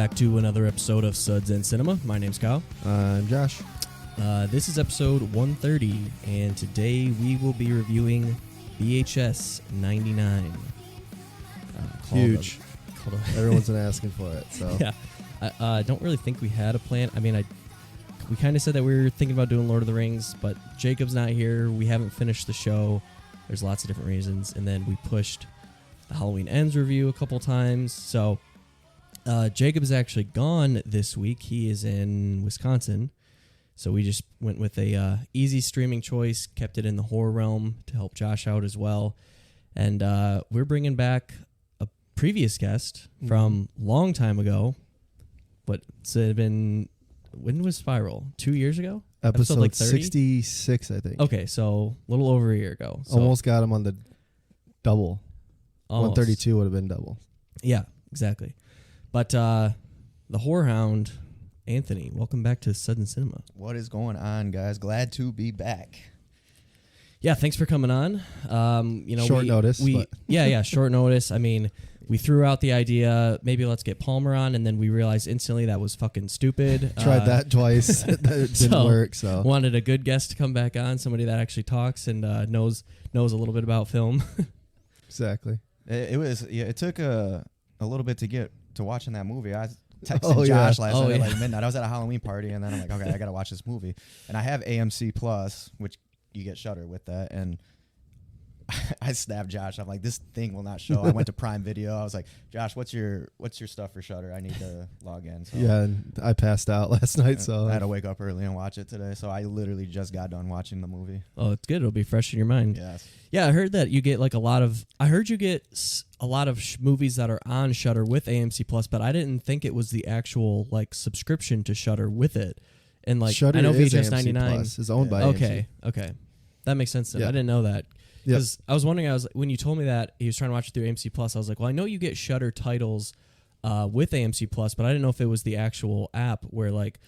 back to another episode of Suds and Cinema. My name's Kyle. I'm Josh. This is episode 130, and today we will be reviewing VHS 99. Huge. Everyone's been asking for it. So Yeah. I don't really think we had a plan. I mean, we kind of said that we were thinking about doing Lord of the Rings, but Jacob's not here. We haven't finished the show. There's lots of different reasons. And then we pushed the Halloween Ends review a couple times. So Jacob is actually gone this week. He is in Wisconsin. So we just went with a easy streaming choice, kept it in the horror realm to help Josh out as well. And we're bringing back a previous guest from long time ago. What's it been? When was Spiral? 2 years ago? Episode like 30? 66, I think. Okay, so a little over a year ago. So Almost got him on the double. almost. 132 would have been double. Yeah, exactly. But the Horror Hound, Anthony, welcome back to Sudden Cinema. What is going on, guys? Glad to be back. Yeah, thanks for coming on. Short notice. Yeah, short notice. I mean, we threw out the idea, maybe let's get Palmer on, and then we realized instantly that was fucking stupid. Tried that twice. It didn't work. So wanted a good guest to come back on, somebody that actually talks and knows a little bit about film. Exactly. It took a little bit to get to watching that movie. I texted Josh last night at like midnight. I was at a Halloween party, and then I'm like, okay, I got to watch this movie. And I have AMC Plus, which you get Shudder with that, and I snapped Josh. I'm like, this thing will not show. I went to Prime Video. I was like, Josh, what's your stuff for Shudder? I need to log in. So yeah, and I passed out last night, so I had to wake up early and watch it today. So I literally just got done watching the movie. Oh, it's good. It'll be fresh in your mind. Yes. Yeah, I heard that you get like a lot of. I heard you get a lot of movies that are on Shudder with AMC Plus, but I didn't think it was the actual like subscription to Shudder with it. And like Shudder I know is VHS AMC 99 Plus. Is owned by AMC. Okay, that makes sense. Then. Yeah. I didn't know that. Yep. Because I was wondering, when you told me that he was trying to watch it through AMC Plus, I was like, well, I know you get Shudder titles with AMC Plus, but I didn't know if it was the actual app where, like,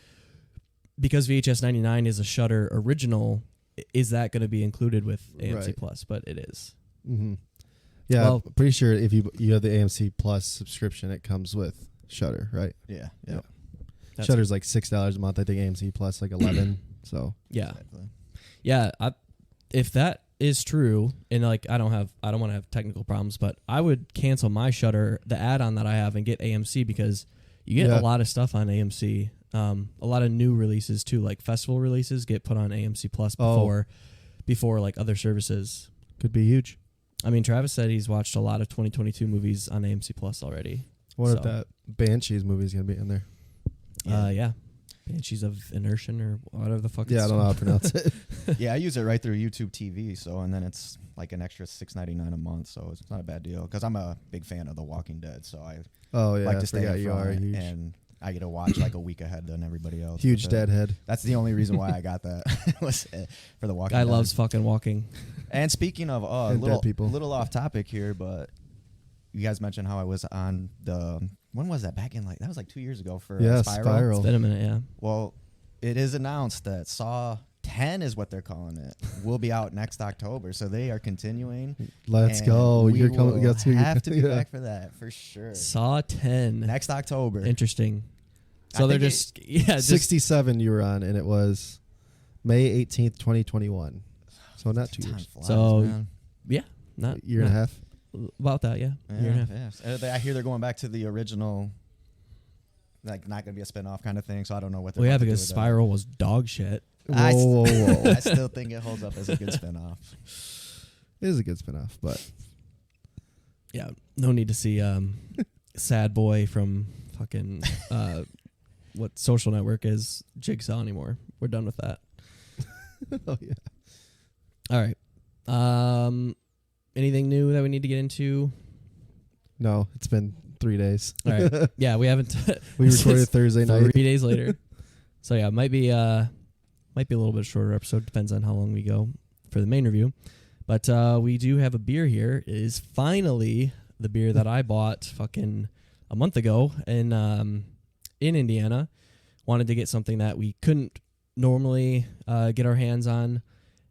because VHS 99 is a Shudder original, is that going to be included with AMC Plus? But it is. Mm-hmm. Yeah, Well, I'm pretty sure if you have the AMC Plus subscription, it comes with Shudder, right? Yeah. Shudder's like $6 a month. I think AMC Plus like 11. So Yeah. Exactly. Yeah. If that is true, and like I don't want to have technical problems, but I would cancel my Shudder, the add-on that I have, and get AMC because you get a lot of stuff on AMC. A lot of new releases too, like festival releases get put on AMC Plus before like other services. could be huge. I mean, Travis said he's watched a lot of 2022 movies on AMC Plus already. I wonder if that Banshees movie is gonna be in there. Yeah. Banshees of Inertion or whatever the fuck. Yeah, I don't know how to pronounce it. Yeah, I use it right through YouTube TV. So, and then it's like an extra $6.99 a month. So it's not a bad deal because I'm a big fan of The Walking Dead. So I like to stay in front, and I get to watch like a week ahead than everybody else. Huge deadhead. That's the only reason why I got that was for The Walking Guy Dead. loves fucking walking. And speaking of little off topic here, but you guys mentioned how I was on when was that? Back in that was like 2 years ago for Spiral. It's been a minute, yeah. Well, it is announced that Saw 10 is what they're calling it. Will be out next October, so they are continuing. Let's go. You're coming. We have to be back for that for sure. Saw 10 Next October. Interesting. So they're just 67 you were on, and it was May 18th, 2021. So not 2 years. Flies, so man. yeah, not Year and a half. About that, yeah. Year and a half. Yeah. I hear they're going back to the original, like not going to be a spinoff kind of thing. So I don't know what they're. Well, yeah, because Spiral was dog shit. Whoa. I still think it holds up as a good spinoff. It is a good spinoff, but yeah, no need to see Sad Boy from fucking what Social Network is Jigsaw anymore. We're done with that. Oh yeah. All right. Anything new that we need to get into? No, it's been 3 days. All right. Yeah, we haven't. We recorded Thursday night. 3 days later. So yeah, might be a little bit shorter episode. Depends on how long we go for the main review. But we do have a beer here. It is finally the beer that I bought fucking a month ago in Indiana. Wanted to get something that we couldn't normally get our hands on.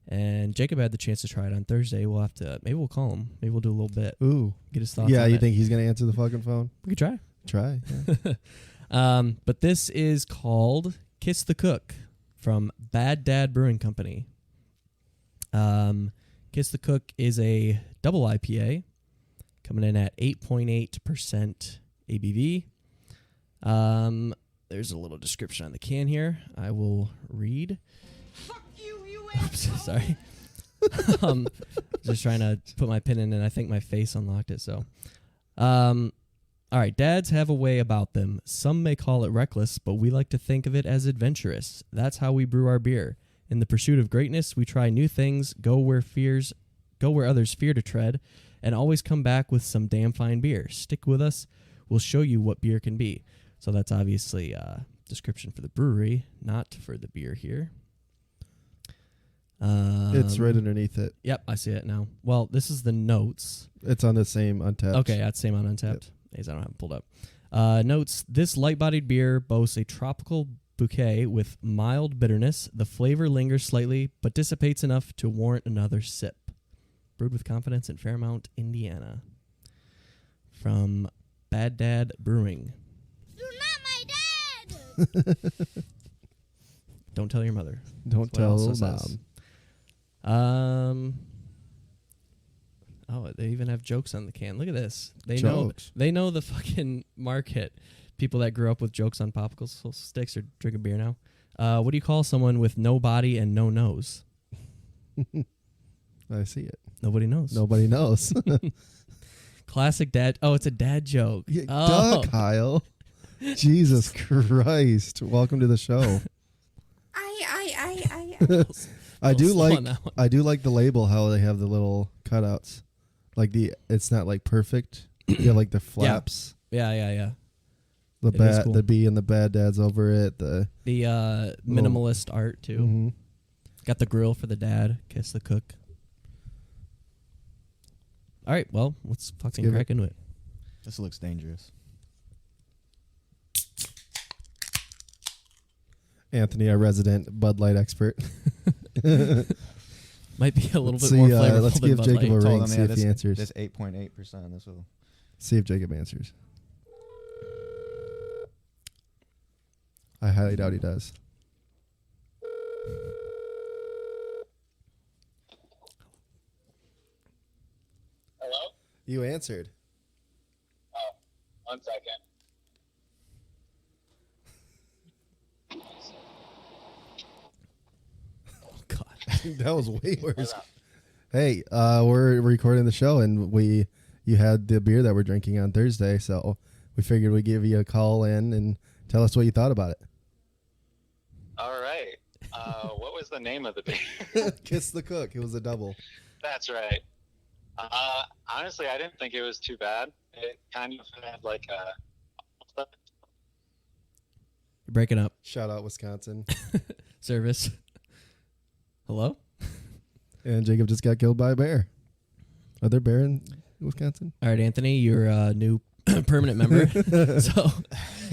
And Jacob had the chance to try it on Thursday. Maybe we'll call him. Maybe we'll do a little bit. Ooh. Get his thoughts Yeah, on you it. think he's going to answer the fucking phone? We could try. Try. But this is called Kiss the Cook from Bad Dad Brewing Company. Kiss the Cook is a double IPA coming in at 8.8% ABV. There's a little description on the can here. I will read. Fuck you Oops, sorry. Just trying to put my pin in, and I think my face unlocked it. So, all right. Dads have a way about them. Some may call it reckless, but we like to think of it as adventurous. That's how we brew our beer. In the pursuit of greatness, we try new things, go where others fear to tread, and always come back with some damn fine beer. Stick with us. We'll show you what beer can be. So that's obviously a description for the brewery, not for the beer here. It's right underneath it. Yep, I see it now. Well, this is the notes. It's on the same Untapped. Okay, that's same on Untapped. Yep. I don't have it pulled up. Notes, this light-bodied beer boasts a tropical bouquet with mild bitterness. The flavor lingers slightly, but dissipates enough to warrant another sip. Brewed with confidence in Fairmount, Indiana. From Bad Dad Brewing. You're not my dad! Don't tell your mother. Don't tell mom. Oh, they even have jokes on the can. Look at this. They Jokes. know the fucking market. People that grew up with jokes on popsicle sticks or drinking beer now. What do you call someone with no body and no nose? I see it. Nobody knows. Nobody knows. Classic dad. Oh, it's a dad joke. Yeah, oh. duh, Kyle. Jesus Christ. Welcome to the show. I do like the label, how they have the little cutouts. Like it's not like perfect. You have like the flaps. Yeah. The the B and the Bad Dad's over it. The minimalist art too. Mm-hmm. Got the grill for the dad. Kiss the cook. All right, well, let's fucking crack into it. This looks dangerous. Anthony, our resident Bud Light expert. Might be a little bit more flavorful let's than give Bud Jacob Light. a ring, see if he answers. This 8.8%. This will See if Jacob answers. I highly doubt he does. Hello? You answered. Oh, 1 second. Oh, God. That was way worse. Hey, we're recording the show, and you had the beer that we're drinking on Thursday, so we figured we'd give you a call in and tell us what you thought about it. All right. What was the name of the beer? Kiss the Cook. It was a double. That's right. Honestly, I didn't think it was too bad. It kind of had like a... You're breaking up. Shout out Wisconsin. Service. Hello? And Jacob just got killed by a bear. Are there bear in Wisconsin? All right, Anthony, you're a new permanent member, so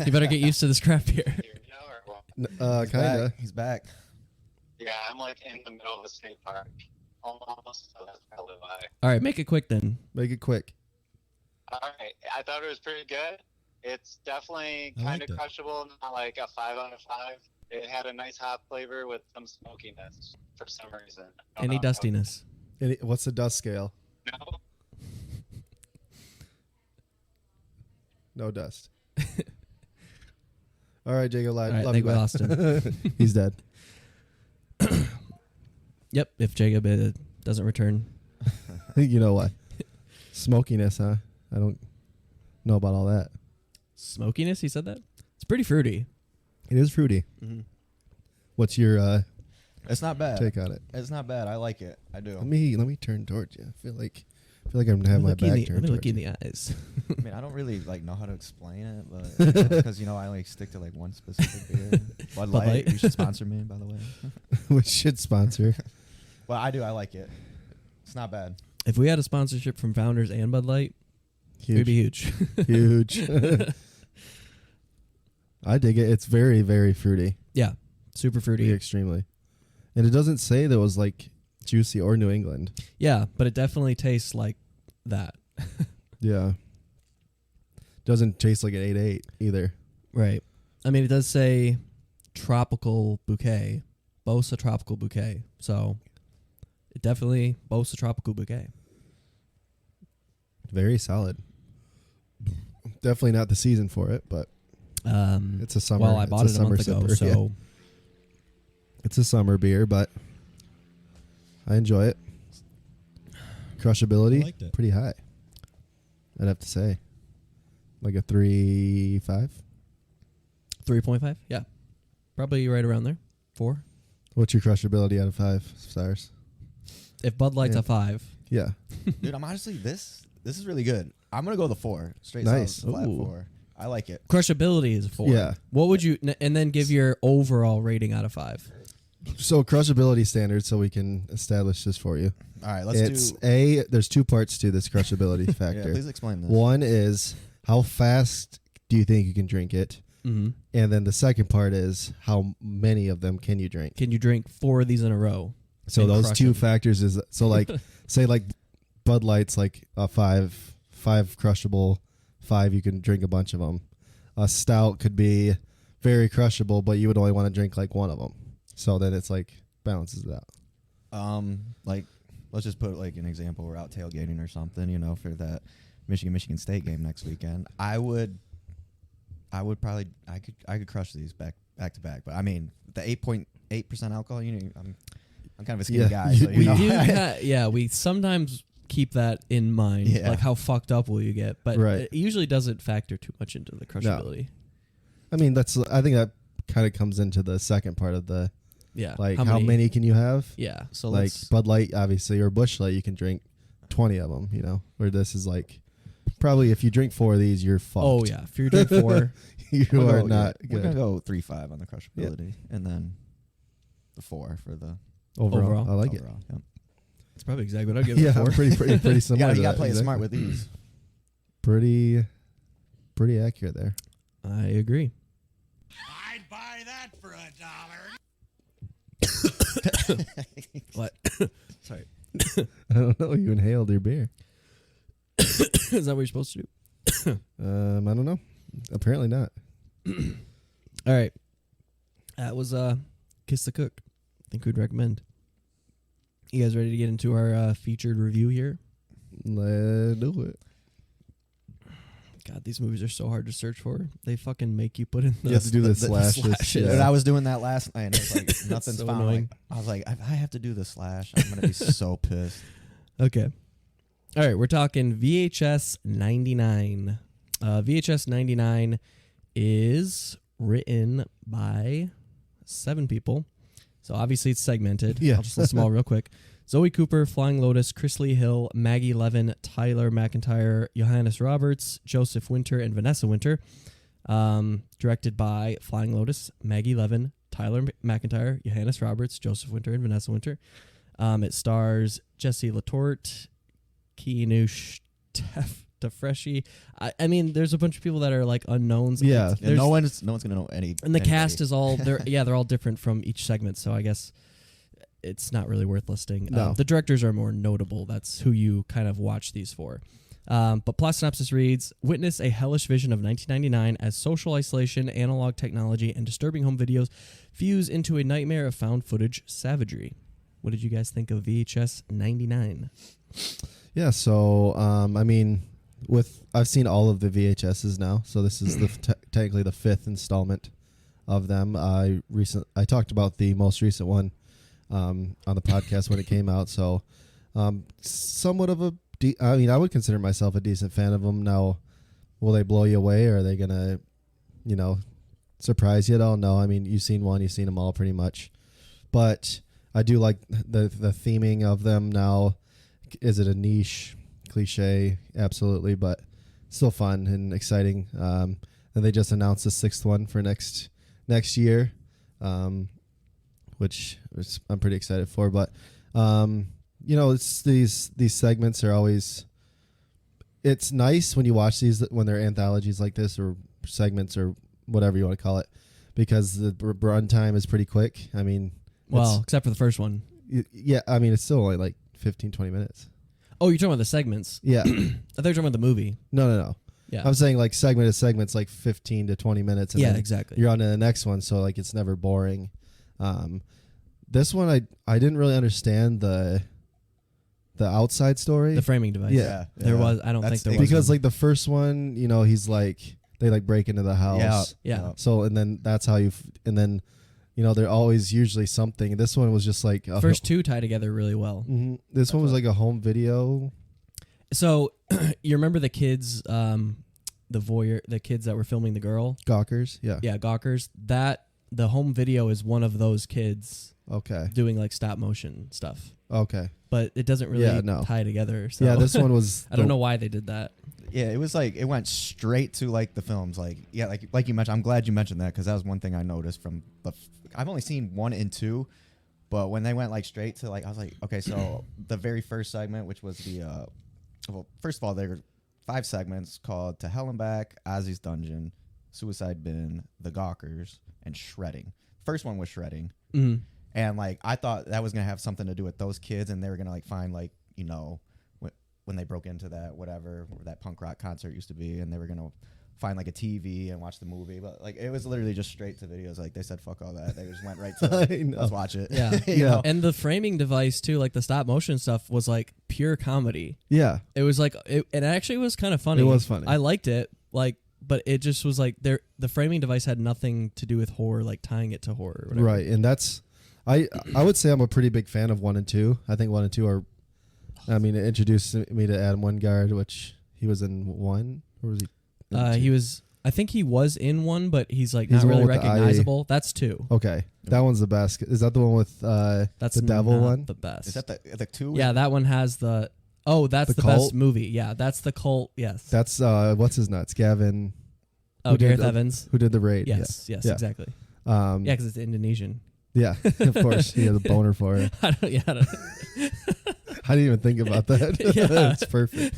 you better get used to this craft beer. Kinda. He's back. Yeah, I'm like in the middle of a state park. Almost, so that's probably why. All right, make it quick then. Make it quick. All right. I thought it was pretty good. It's definitely kind of crushable, not like a 5 out of 5. It had a nice hop flavor with some smokiness for some reason. Any dustiness? What's the dust scale? No. No dust. All right, Jacob. All right, love I think you, we bye. lost him. He's dead. Yep, if Jacob doesn't return. You know why? Smokiness, huh? I don't know about all that. Smokiness, he said that? It's pretty fruity. It is fruity. Mm-hmm. What's your It's not bad. take on it? It's not bad. I like it. I do. Let me turn towards you. I feel like I'm gonna have my back Let turned me look towards you in you. the eyes. I mean, I don't really know how to explain it, but because I like stick to like one specific beer. Bud Light. You should sponsor me, by the way. Which should sponsor. Well, I do. I like it. It's not bad. If we had a sponsorship from Founders and Bud Light, it would be huge. Huge. I dig it. It's very, very fruity. Yeah, super fruity. Extremely. And it doesn't say that it was like juicy or New England. Yeah, but it definitely tastes like that. Yeah. Doesn't taste like an 8.8 either. Right. I mean, it does say tropical bouquet, boasts a tropical bouquet. So it definitely boasts a tropical bouquet. Very solid. Definitely not the season for it, but it's a summer. Well, I bought it a month ago, so yeah. It's a summer beer, but I enjoy it. Crushability, I liked it. pretty high. I'd have to say, like a 3.5. 3.5. Yeah, probably right around there. 4. What's your crushability out of 5 stars? If Bud Light's Yeah. a 5, Yeah, Dude, I'm honestly this is really good. I'm gonna go the 4. Straight Nice. solid, flat Ooh. 4. I like it. crushability is a 4. Yeah. What would you and then give your overall rating out of 5? so crushability standard, so we can establish this for you. All right, let's It's do. there's 2 parts to this crushability Yeah, factor. please explain this. One is how fast do you think you can drink it? Mm-hmm. And then the second part is how many of them can you drink? Can you drink 4 of these in a row? So and those crush 2 them? factors is so like say like Bud Light's like a 5 crushable, 5 you can drink a bunch of them. A stout could be very crushable, but you would only want to drink like one of them. So then it's like balances it out. Like, let's just put like an example. We're out tailgating or something, you know, for that Michigan State game next weekend. I would probably I could crush these back to back. But I mean, the 8.8% alcohol. You know, I'm kind of a skinny Yeah, guy. you- So, you We know, do, we sometimes keep that in mind. Yeah. Like how fucked up will you get? But Right. it usually doesn't factor too much into the crushability. I mean, I think that kind of comes into the second part of the Yeah. like how many can you have? Yeah. So Like let's, Bud Light, obviously, or Busch Light, you can drink 20 of them. You know, where this is like probably if you drink 4 of these, you're fucked. Oh yeah. If you're drink 4, you we'll are go- not yeah, We're gonna good go 3.5 on the crushability, and then the 4 for the overall. I like overall. Yep. it's probably exactly what I'd give it. it Yeah, 4. pretty You similar. gotta, to you gotta that, play it exactly. smart with these. Pretty accurate there. I agree. I'd buy that for $1. What? Sorry. I don't know. You inhaled your beer. Is that what you're supposed to do? I don't know. Apparently not. All right. That was Kiss the Cook. I think we'd recommend. You guys ready to get into our featured review here? Let's do it. God, these movies are so hard to search for. They fucking make you put in the You have to do the slashes. slashes. Yeah. Dude, I was doing that last night, and it was like nothing's so found. annoying. Like, I was like, if I have to do the slash, I'm gonna be so pissed. Okay. All right, we're talking VHS 99. VHS 99 is written by 7 people. So obviously it's segmented. Yeah. I'll just list them all real quick. Zoe Cooper, Flying Lotus, Chris Lee Hill, Maggie Levin, Tyler McIntyre, Johannes Roberts, Joseph Winter, and Vanessa Winter. Directed by Flying Lotus, Maggie Levin, Tyler McIntyre, Johannes Roberts, Joseph Winter, and Vanessa Winter. It stars Jesse Latorte, Keanu Tefreshi. I mean, there's a bunch of people that are like unknowns. Yeah. And no one's gonna know any. And the anybody. cast is all they're all different from each segment, so I guess it's not really worth listing. No. The directors are more notable. That's who you kind of watch these for. But plot synopsis reads: witness a hellish vision of 1999 as social isolation, analog technology, and disturbing home videos fuse into a nightmare of found footage savagery. What did you guys think of VHS 99? Yeah, so I mean, I've seen all of the VHSs now, so this is technically the 5th installment of them. I talked about the most recent one on the podcast when it came out, so somewhat of I mean, I would consider myself a decent fan of them. Now, will they blow you away, or are they gonna, surprise you at all? No, I mean, you've seen one, you've seen them all pretty much, but I do like the theming of them now. Is it a niche cliche? Absolutely, but still fun and exciting. And they just announced the 6th one for next year, which I'm pretty excited for. But it's these segments are always. It's nice when you watch these when they're anthologies like this or segments or whatever you want to call it, because the run time is pretty quick. I mean, Well, except for the first one. yeah, I mean, it's still only like 15, 20 minutes. Oh, you're talking about the segments. Yeah. I thought you were talking about the movie. No. Yeah. I'm saying like segment to segment's like 15 to 20 minutes. And Yeah, then exactly. You're on to the next one, so like it's never boring. This one I didn't really understand the outside story. The framing device. Yeah. There was. I don't think there was because one. like the first one, you know, he's like they like break into the house. Yeah. So and then that's how and then you know, they're always usually something. This one was just like First two tie together really well. Mm-hmm. This one was like a home video. So you remember the kids, the kids that were filming the girl? Gawkers, yeah. Yeah, Gawkers. The home video is one of those kids Okay. doing like stop motion stuff. Okay. But it doesn't really no. tie together. So. Yeah, this one was I don't know why they did that. Yeah, it was like it went straight to like the films, like like you mentioned. I'm glad you mentioned that because that was one thing I noticed from I've only seen 1 and 2, but when they went like straight to like I was like, okay, so the very first segment, which was the well, first of all, there were 5 segments called To Hell and Back, Ozzy's Dungeon, Suicide Bin, The Gawkers, and Shredding. First one was Shredding, and like I thought that was gonna have something to do with those kids, and they were gonna like find like you know. When they broke into that whatever where that punk rock concert used to be, and they were gonna find like a TV and watch the movie, but like it was literally just straight to videos. Like they said, fuck all that. They just went right to like, let's watch it. Yeah, you know? And the framing device too, like the stop motion stuff, was like pure comedy. Yeah. It was like it actually was kind of funny. It was funny. I liked it, like, but it just was like the framing device had nothing to do with horror, like tying it to horror. Or whatever. Right, and that's I would say I'm a pretty big fan of 1 and 2. I think 1 and 2 are. I mean, it introduced me to Adam Wingard, which he was in 1, or was he? He was. I think he was in 1, but he's like He's not the one really with the eye. recognizable. That's 2. Okay, that one's the best. Is that the one with That's the devil not one? the best. Is that the 2? Yeah, that one has the. Oh, that's The the best cult? movie. Yeah, that's the cult. Yes. That's what's his nuts? Gavin. Oh, who did Gareth the- Evans. Who did the raid? Yes. Yes. Yeah. Exactly. Yeah. Yeah, because it's Indonesian. Yeah, of course. He had a boner for it. I don't. Yeah. I don't, I didn't even think about that. Yeah. That's perfect.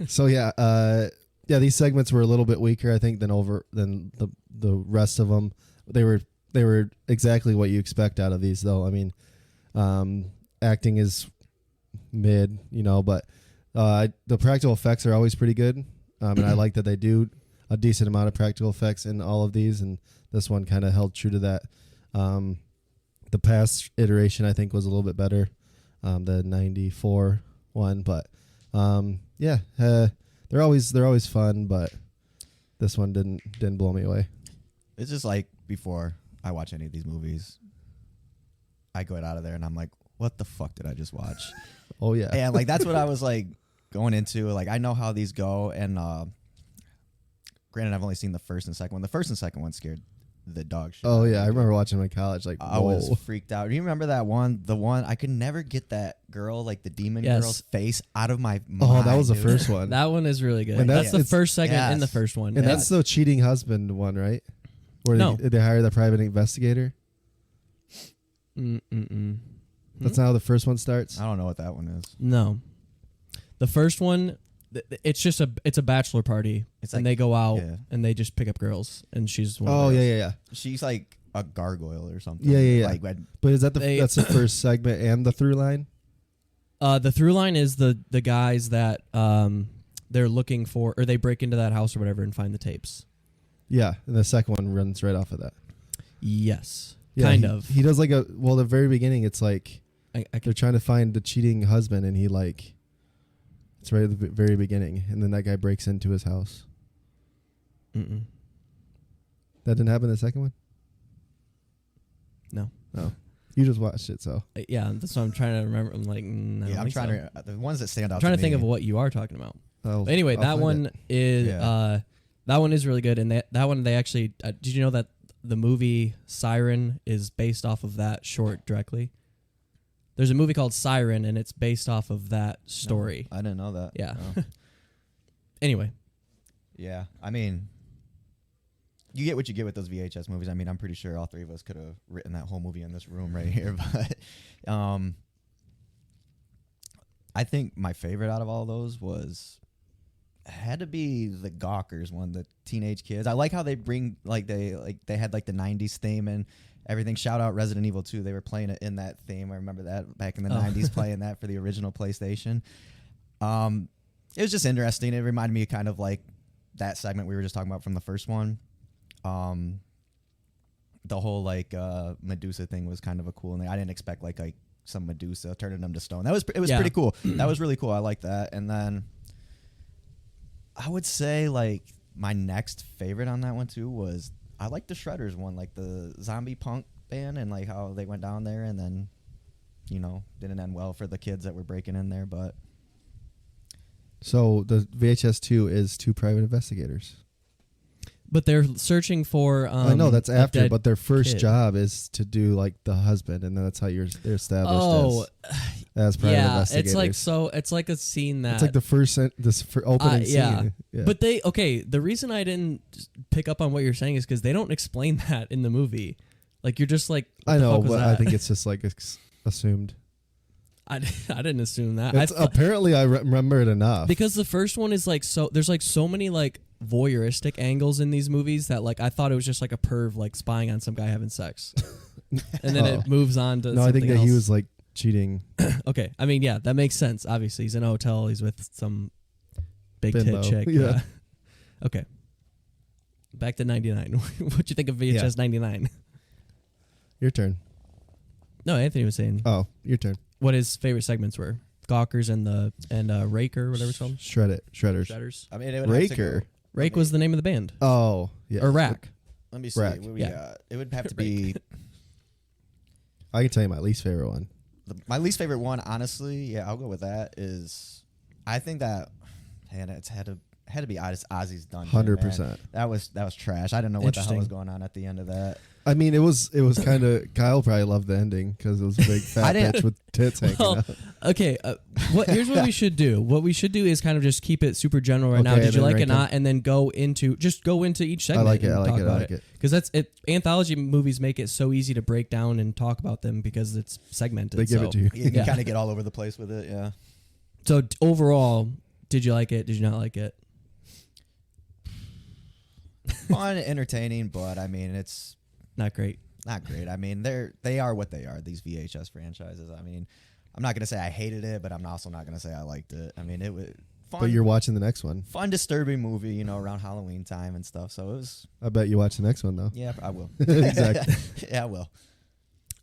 So yeah, these segments were a little bit weaker, I think, than the rest of them. They were exactly what you expect out of these, though. I mean, acting is mid, you know, but the practical effects are always pretty good, and I like that they do a decent amount of practical effects in all of these, and this one kind of held true to that. The past iteration, I think, was a little bit better. The 94 one, but they're always fun, but this one didn't blow me away. It's just like before I watch any of these movies, I go out of there and I'm like, what the fuck did I just watch? Oh yeah. And like that's what I was like going into. Like I know how these go, and granted I've only seen the first and second one. The first and second one scared the dog shit. Oh yeah, I remember watching them in college. Like, I whoa. was freaked out. Do you remember that one? The one I could never get that girl, like the demon Yes. girl's face out of my mind. Oh, that was the dude. first one. that one is really good. And That's the it's- first segment in the yes. first one. And Yeah. that's the cheating husband one, right? Where No. they hire the private investigator. That's not how the first one starts. I don't know what that one is. No. The first one, it's just it's a bachelor party, It's and like- they go out yeah. and they just pick up girls, and she's one. Oh of the yeah, girls. yeah, yeah. She's like a gargoyle or something. Yeah, yeah, yeah. Like But is that They- that's the first segment and the through line? The through line is the guys that they're looking for, or they break into that house or whatever and find the tapes. Yeah, and the second one runs right off of that. Yes, Yeah, kind he, of. He does like the very beginning. It's like I they're could, trying to find the cheating husband, and he like it's right at the very beginning, and then that guy breaks into his house. mm-mm. That didn't happen in the second one. No. Oh, you just watched it, so Yeah, that's what I'm trying to remember. I'm like, I don't I'm think trying so. to the ones that stand out. I'm trying to me, think of what you are talking about. I'll- Anyway, I'll that find one it. is Yeah. that one is really good, and that one they actually did you know that the movie Siren is based off of that short directly? There's a movie called Siren, and it's based off of that story. I didn't know that. Yeah. No. Anyway, Yeah, I mean, you get what you get with those VHS movies. I mean, I'm pretty sure all three of us could have written that whole movie in this room right here. But I think my favorite out of all those had to be the Gawkers one, the teenage kids. I like how they bring they had like the 90s theme and everything. Shout out Resident Evil 2. They were playing it in that theme. I remember that back in the 90s playing that for the original PlayStation. it was just interesting. It reminded me kind of like that segment we were just talking about from the first one. The whole like Medusa thing was kind of a cool thing. I didn't expect like some Medusa turning them to stone. It was pretty cool. That was really cool. I like that. And then I would say like my next favorite on that one too was I like the Shredders one, like the zombie punk band and like how they went down there and then didn't end well for the kids that were breaking in there. But so the VHS 2 is two private investigators. But they're searching for. I know that's after, but their first kid. job is to do like the husband, and then that's how they're established as private investigators. It's like it's like a scene that it's like the first opening scene. Yeah. But the reason I didn't pick up on what you're saying is because they don't explain that in the movie. Like you're just like, what I the know, fuck was but that? I think it's just like assumed. I didn't assume that. Apparently, I remember it enough because the first one is like there's like so many like voyeuristic angles in these movies that like I thought it was just like a perv like spying on some guy having sex, and then it moves on to. No, I think that else. he was like cheating. Okay, I mean, yeah, that makes sense. Obviously, he's in a hotel. He's with some big Bimbo. tit chick. Yeah. Okay. Back to 99. What'd you think of VHS 99? Your turn. No, Anthony was saying Oh, your turn. what his favorite segments were. Gawkers and Raker, whatever it's called. Shredders. Shredders. I mean, it would Raker. Have to Rake was the name of the band. Oh, yeah. Or Rack. let me see. Rack. What we Yeah. got. It would have to be I can tell you my least favorite one. my least favorite one. Honestly, yeah, I'll go with that. I think that it's had to be Ozzy's Dungeon. 100%. That was trash. I didn't know what the hell was Interesting. going on at the end of that. I mean, it was kind of. Kyle probably loved the ending because it was a big fat didn't- bitch with tits hanging Well, out. okay. Here's what we should do. What we should do is kind of just keep it super general right now. Okay, Did and you then like it rank or not? And then go into each segment. I like it. and I like talk it. I about like it. Because that's it. Anthology movies make it so easy to break down and talk about them because it's segmented. They give it to you. You can Yeah. kind of get all over the place with it. Yeah. So overall, did you like it? Did you not like it? Fun, entertaining, but I mean, it's Not great. not great. I mean, they are what they are. These VHS franchises. I mean, I'm not gonna say I hated it, but I'm also not gonna say I liked it. I mean, it was fun. But you're watching the next one. fun, disturbing movie, around Halloween time and stuff. So it was. I bet you watch the next one though. Yeah, I will. Exactly. Yeah, I will.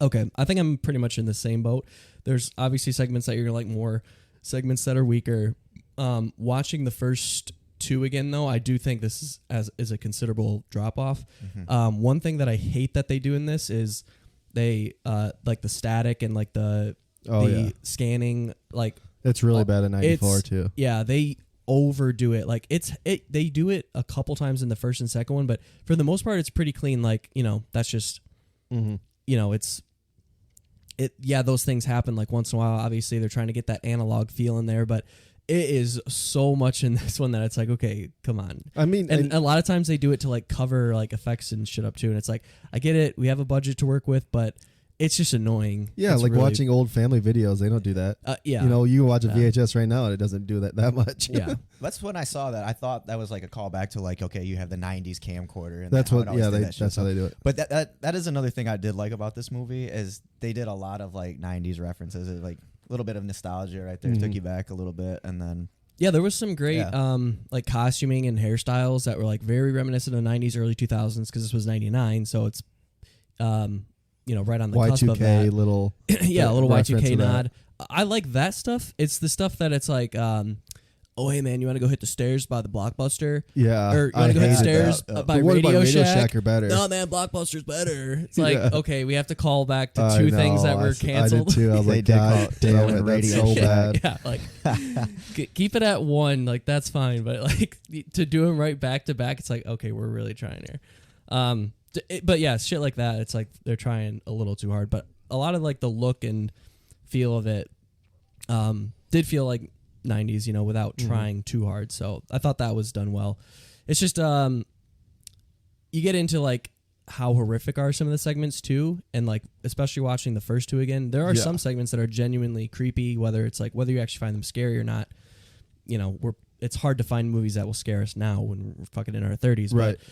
Okay, I think I'm pretty much in the same boat. There's obviously segments that you're gonna like more, segments that are weaker. Watching the first two again, though, I do think this is a considerable drop off. Mm-hmm. One thing that I hate that they do in this is they like the static and like the scanning, like It's really bad in '94 it's- too. yeah, they overdo it. Like they do it a couple times in the first and second one, but for the most part, it's pretty clean. Like that's just it's. Those things happen like once in a while. Obviously, they're trying to get that analog feel in there, but it is so much in this one that it's like, okay, come on. I mean, And a lot of times they do it to like cover like effects and shit up too. And it's like, I get it. We have a budget to work with, but it's just annoying. yeah, It's like really- watching old family videos, they don't do that. Yeah. You can watch a Yeah. VHS right now and it doesn't do that much. Yeah. That's when I saw that. I thought that was like a callback to like, okay, you have the '90s camcorder, and That's how what. it always Yeah, did that shit. that's how they do it. But that is another thing I did like about this movie is they did a lot of like '90s references, like a little bit of nostalgia right there, took you back a little bit, and then Yeah, there was some great Yeah. like costuming and hairstyles that were like very reminiscent of the 90s, early 2000s because this was 99, so it's right on the cusp of that. Y2K little. Yeah, a little reference Y2K of that. nod. I like that stuff. It's the stuff that it's like, oh hey man, you want to go hit the stairs by the Blockbuster? Yeah, Or you want to go hit the hated stairs that. by But what about Radio Radio Shack? Shack are better. No man, Blockbuster's better. It's like, Yeah. okay, we have to call back to I two things know, that were I canceled. did too. I was They like, did God call damn it it, that's Radio so Shack. bad. Yeah, like keep it at one, like that's fine, but like to do them right back to back, it's like, okay, we're really trying here. But yeah, shit like that, it's like they're trying a little too hard. But a lot of like the look and feel of it did feel like 90s, without trying too hard. So I thought that was done well. It's just you get into like how horrific are some of the segments too, and like especially watching the first two again, there are Yeah. some segments that are genuinely creepy, whether you actually find them scary or not. It's hard to find movies that will scare us now when we're fucking in our 30s. Right. But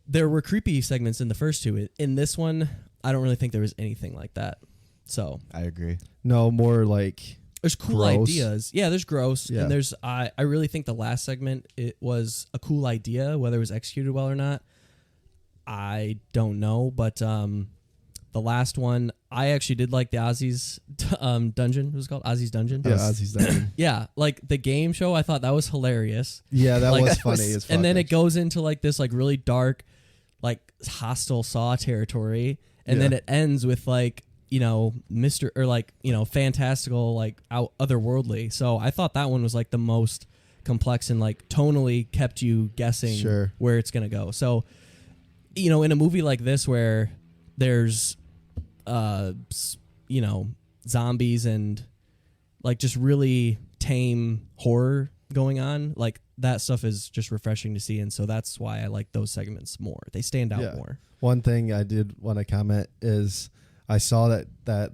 there were creepy segments in the first two. In this one, I don't really think there was anything like that. So I agree. No, more like There's cool gross. ideas. Yeah, there's gross. Yeah. And there's I really think the last segment, it was a cool idea. Whether it was executed well or not, I don't know. But the last one, I actually did like the Ozzy's dungeon. What was it called? Ozzy's Dungeon? Yeah, Ozzy's Dungeon. Yeah, like the game show, I thought that was hilarious. Yeah, that Like, was funny as fuck. And then it goes into like this like really dark, like hostile Saw territory. And then Yeah. it ends with like, you know, Mr. or like, you know, fantastical, like otherworldly. So I thought that one was like the most complex and like tonally kept you guessing Sure. where it's going to go. So, you know, in a movie like this where there's, you know, zombies and like just really tame horror going on, like that stuff is just refreshing to see. And so that's why I like those segments more. They stand out Yeah. more. One thing I did want to comment is I saw that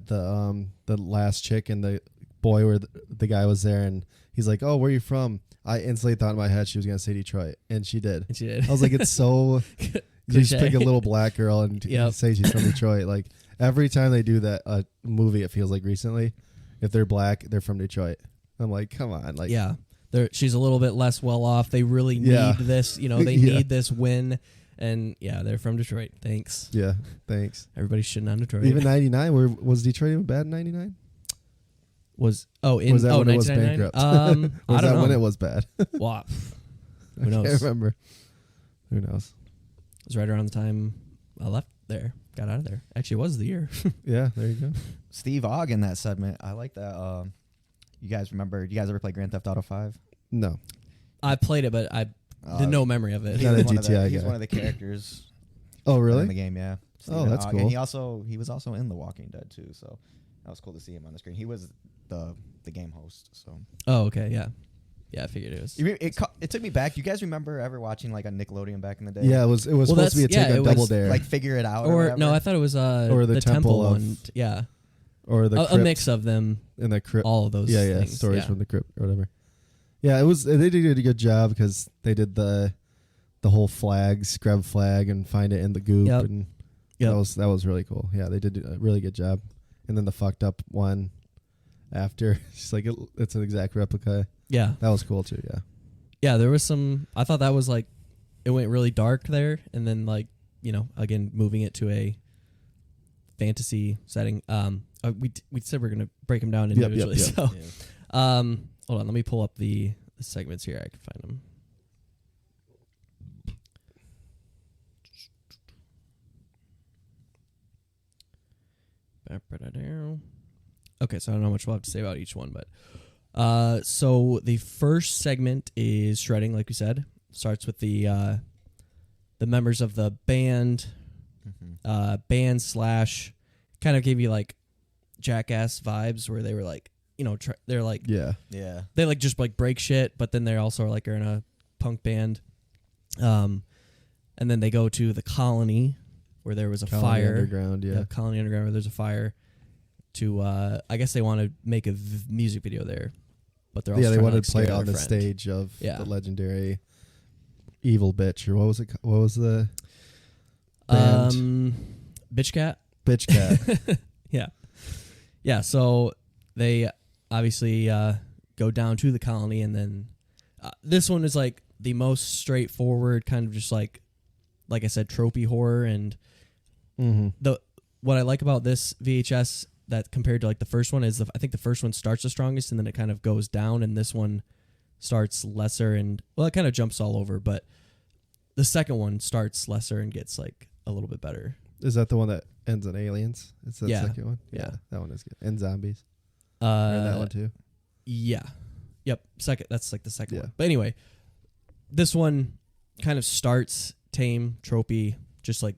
the last chick and the boy where the guy was there and he's like, "Oh, where are you from?" I instantly thought in my head she was gonna say Detroit, and she did. And she did. I was like, it's so you just pick a little black girl and Yep. say she's from Detroit. Like every time they do that movie, it feels like recently, if they're black, they're from Detroit. I'm like, come on, like Yeah. She's a little bit less well off. They really Yeah. need this, you know, they Yeah. need this win. And yeah, they're from Detroit. Thanks. yeah, thanks. Everybody's shitting on Detroit. Even 99, was Detroit even bad in 99? was Was that when it was 1999? bankrupt? I Was don't that know. when it was bad? Wow. I Who knows? can't remember. Who knows? It was right around the time I left there. Got out of there. Actually, it was the year. Yeah, there you go. Steve Ogg in that segment. I like that. You guys remember? You guys ever play Grand Theft Auto 5? No. I played it, but I did no memory of it. Not a one of the- GTI he's guy. one of the characters Oh, in really? the game. Yeah. Oh, Stephen that's Ogg. cool. And he was also in The Walking Dead too. So that was cool to see him on the screen. He was the game host. So Oh, okay. Yeah. Yeah, I figured it was. it took me back. You guys remember ever watching like a Nickelodeon back in the day? Yeah, it was supposed to be a that's- take yeah, on it Double was Dare. Like figure it out. Or Or whatever. no, I thought it was Or the Temple of- one. Yeah. or the A crypt mix of them. in the crypt. All of those Yeah, things. stories Yeah. from the crypt or whatever. Yeah, it was. They did a good job because they did the whole scrub flag, and find it in the goop, Yep. and Yep. that was really cool. Yeah, they did a really good job. And then the fucked up one after, it's like it's an exact replica. Yeah. That was cool too. Yeah. Yeah, there was some. I thought that was like, it went really dark there, and then like, you know, again moving it to a fantasy setting. We said we're gonna break them down individually. yep. So, hold on, let me pull up the segments here. I can find them. Okay, so I don't know how much we'll have to say about each one, but so the first segment is shredding, like we said. Starts with the members of the band, band slash, kind of gave you like Jackass vibes, where they were like, you know, they're like, Yeah. Yeah. they like just like break shit, but then they also are like are in a punk band. And then they go to the Colony, where there was a Colony fire. Underground. Yeah. Colony Underground, where there's a fire. To I guess they want to make a music video there, but they're also Yeah, they trying wanted like, to play it scare on the their friend. stage of Yeah. the legendary Evil Bitch, or what was it? What was the band? Bitch Cat. Bitch Cat? Yeah. So they obviously go down to the Colony, and then this one is like the most straightforward, kind of just like I said, tropey horror. And what I like about this VHS that compared to like the first one is I think the first one starts the strongest, and then it kind of goes down, and this one starts lesser, and well, it kind of jumps all over, but the second one starts lesser and gets like a little bit better. Is that the one that ends in aliens? It's the Yeah. second one. Yeah. That one is good. And zombies. Or Uh, that one too. Yeah. Yep. Second. That's like the second Yeah. one. But anyway, this one kind of starts tame, tropey, just like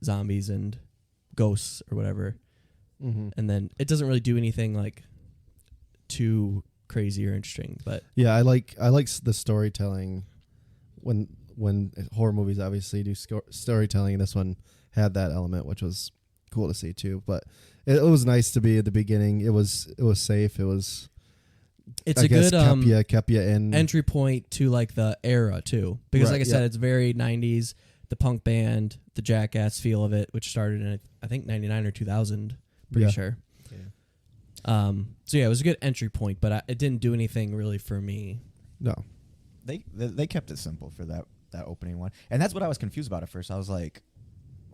zombies and ghosts or whatever. And then it doesn't really do anything like too crazy or interesting. But Yeah, I like the storytelling when horror movies obviously do storytelling, and this one had that element, which was cool to see too. But it was nice to be at the beginning. It was safe. It was. it's I a guess good kept you in entry point to like the era too, because Right, like I said, yeah. it's very 90s, the punk band, the Jackass feel of it, which started in I think 99 or 2000, pretty Yeah. sure. So yeah, it was a good entry point, but it didn't do anything really for me. No. They kept it simple for that opening one, and that's what I was confused about at first. I was like,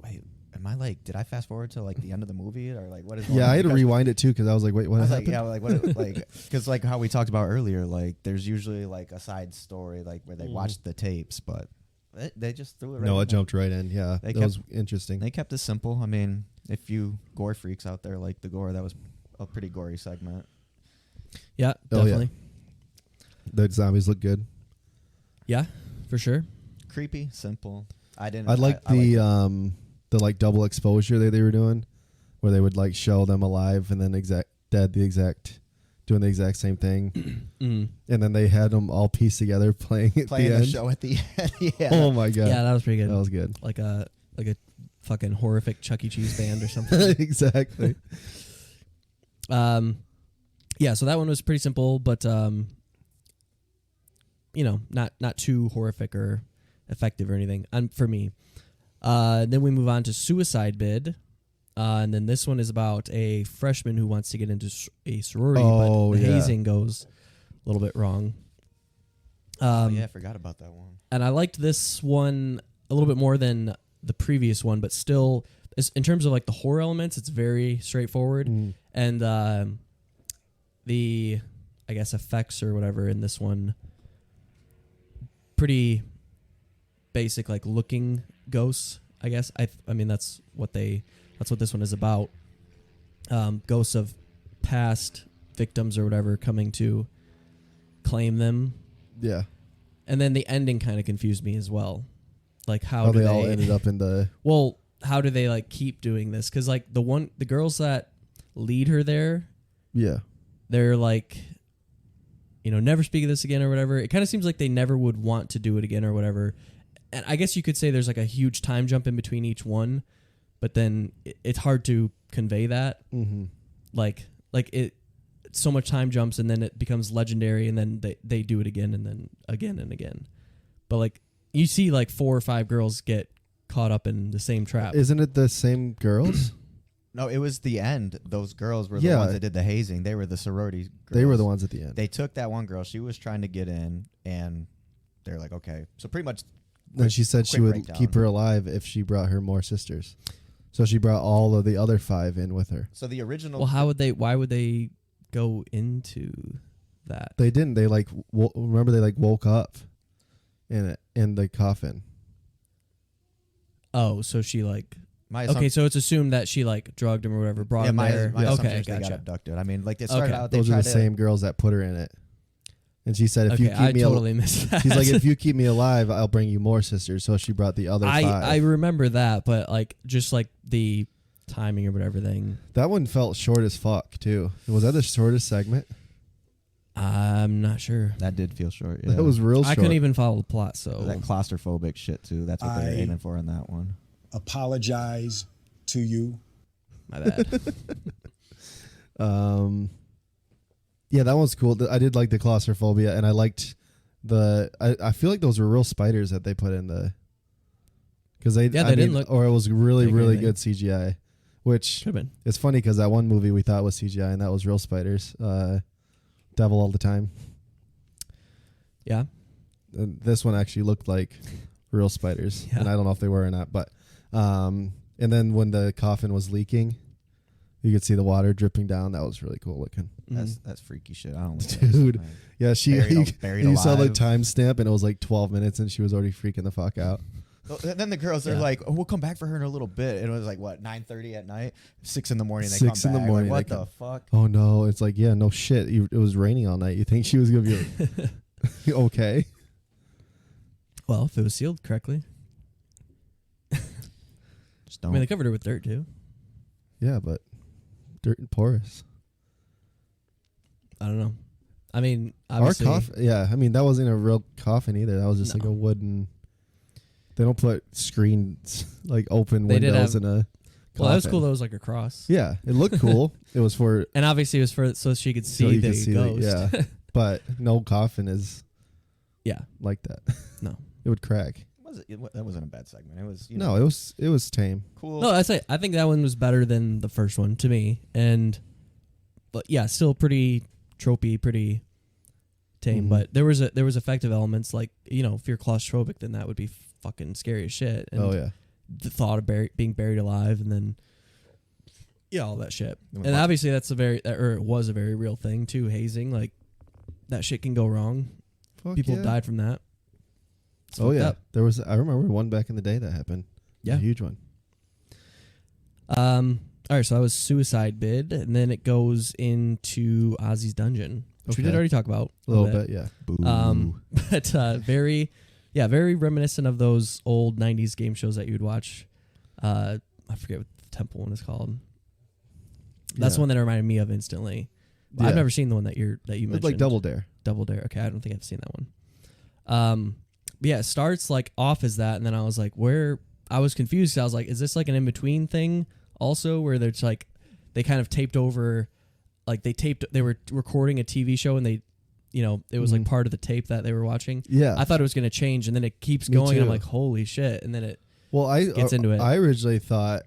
wait, am I like, did I fast forward to like the end of the movie, or like what is? Yeah, I had to rewind it too because I was like, wait, what I was happened? like, yeah, like what, like because like how we talked about earlier, like there's usually like a side story like where they watched the tapes, but they just threw it. No, right it jumped right in. Yeah, that was interesting. They kept it simple. I mean, if you gore freaks out there like the gore, that was a pretty gory segment. Yeah, definitely. The zombies look good. Yeah, for sure. Creepy, simple. I like the like double exposure they were doing, where they would like show them alive and then doing the exact same thing, and then they had them all pieced together playing at the end. Show at the end. Yeah. Oh my god. Yeah, that was pretty good. That was good. Like a fucking horrific Chuck E. Cheese band or something. Exactly. Yeah, so that one was pretty simple, but not too horrific or effective or anything for me. Then we move on to Suicide Bid. And then this one is about a freshman who wants to get into a sorority, but the hazing goes a little bit wrong. I forgot about that one. And I liked this one a little bit more than the previous one, but still, in terms of like the horror elements, it's very straightforward. And the, I guess, effects or whatever in this one, pretty basic, like looking ghosts, I guess. I mean, that's what this one is about. Ghosts of past victims or whatever coming to claim them. Yeah. And then the ending kind of confused me as well. Like how they all ended up in the... Well, how do they like keep doing this? Because like the girls that lead her there... Yeah. They're like, never speak of this again or whatever. It kind of seems like they never would want to do it again or whatever. And I guess you could say there's like a huge time jump in between each one, but then it's hard to convey that. Mm-hmm. Like so much time jumps and then it becomes legendary and then they do it again and then again and again. But like you see like 4 or 5 girls get caught up in the same trap. Isn't it the same girls? No, it was the end. Those girls were the ones that did the hazing. They were the sorority girls. They were the ones at the end. They took that one girl. She was trying to get in, and they're like, okay. So pretty much... Then she said she would keep her alive if she brought her more sisters. So she brought all of the other 5 in with her. So the original... Well, why would they go into that? They didn't. They like... remember they like woke up in the coffin. Oh, so she like... Okay, so it's assumed that she like drugged him or whatever, brought him there. Okay, gotcha. They got abducted. I mean, like they started out. Those are the same girls that put her in it. And she said, "If you keep me totally missed that." She's like, "If you keep me alive, I'll bring you more sisters." So she brought the other 5. I remember that, but like just like the timing or whatever thing. That one felt short as fuck too. Was that the shortest segment? I'm not sure. That did feel short. Yeah. That was real short. I couldn't even follow the plot. So that claustrophobic shit too. That's what they're aiming for in that one. Apologize to you. My bad. Yeah, that one's cool. I did like the claustrophobia, and I liked I feel like those were real spiders that they put in the... Because they didn't look... Or it was really, really good CGI. Which it's funny because that one movie we thought was CGI, and that was real spiders. Devil All the Time. Yeah. And this one actually looked like real spiders. Yeah. And I don't know if they were or not, but... and then when the coffin was leaking, you could see the water dripping down. That was really cool looking. That's freaky shit. I don't like dude. That. Yeah, buried you alive. saw the timestamp and it was like 12 minutes and she was already freaking the fuck out. And then the girls are like, "Oh, we'll come back for her in a little bit." And it was like what, 9:30 at night, 6 in the morning. They 6 come in back. the morning. Like, what the fuck? Oh no! It's like, yeah, no shit. It was raining all night. You think she was gonna be okay? Well, if it was sealed correctly. Just don't. I mean, they covered her with dirt too. Yeah, but dirt and porous. I don't know. I mean, obviously, our coffin. Yeah, I mean that wasn't a real coffin either. That was just like a wooden. They don't put screens like open windows in a coffin. Well, that was cool. That was like a cross. Yeah, it looked cool. It was for, and obviously it was for so she could see the ghost. Yeah, but no coffin is. Yeah, like that. No, it would crack. That wasn't a bad segment. It was. No, it was tame. Cool. No, I think that one was better than the first one to me, and but yeah, still pretty tropey, pretty tame. But there was effective elements like, you know, if you're claustrophobic, then that would be fucking scary as shit. And Oh yeah. the thought of being buried alive, and then all that shit. Then And what- obviously that's it was a very real thing too. Hazing, like that shit can go wrong. Fuck People yeah. died from that. It's Oh fucked yeah. up. There was. I remember one back in the day that happened. Yeah. A huge one. All right, so that was Suicide Bid, and then it goes into Ozzy's Dungeon, which we did Okay. already talk about A little bit. Yeah. But very reminiscent of those old '90s game shows that you'd watch. I forget what the Temple one is called. That's the one that reminded me of instantly. Yeah. I've never seen the one that you It's mentioned. like Double Dare. Double Dare. Okay, I don't think I've seen that one. But yeah, it starts like off as that, and then I was like, I was confused. I was like, is this like an in between thing also, where there's like they kind of taped over, like they were recording a TV show and they, you know, it was like part of the tape that they were watching. Yeah. I thought it was going to change, and then it keeps Me going. And I'm too. like, holy shit! And then it gets into it. I originally thought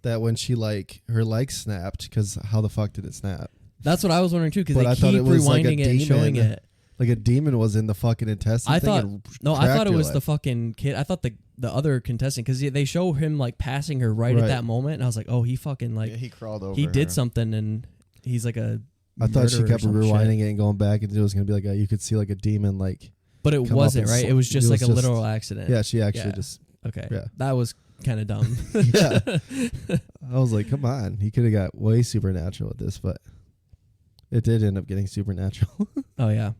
that when she like her leg snapped, because how the fuck did it snap? that's what I was wondering too, because But they I thought keep it was like a rewinding it and showing demon. it. Like a demon was in the fucking intestine. I thing thought and no, I cracked thought it her was leg. the fucking kid. I thought the other contestant, because they show him like passing her right at Right. that moment, and I was like, oh, he fucking like Yeah, he crawled over. he did her. something, and he's like a. I thought she murderer or kept some shit. rewinding it and going back, and it was gonna be like you could see like a demon like. But it come up wasn't and right. It was just it like was a just- literal accident. Yeah, she actually Yeah. just. Okay. Yeah. That was kind of dumb. Yeah. I was like, come on, he could have got way supernatural with this, but it did end up getting supernatural. Oh yeah.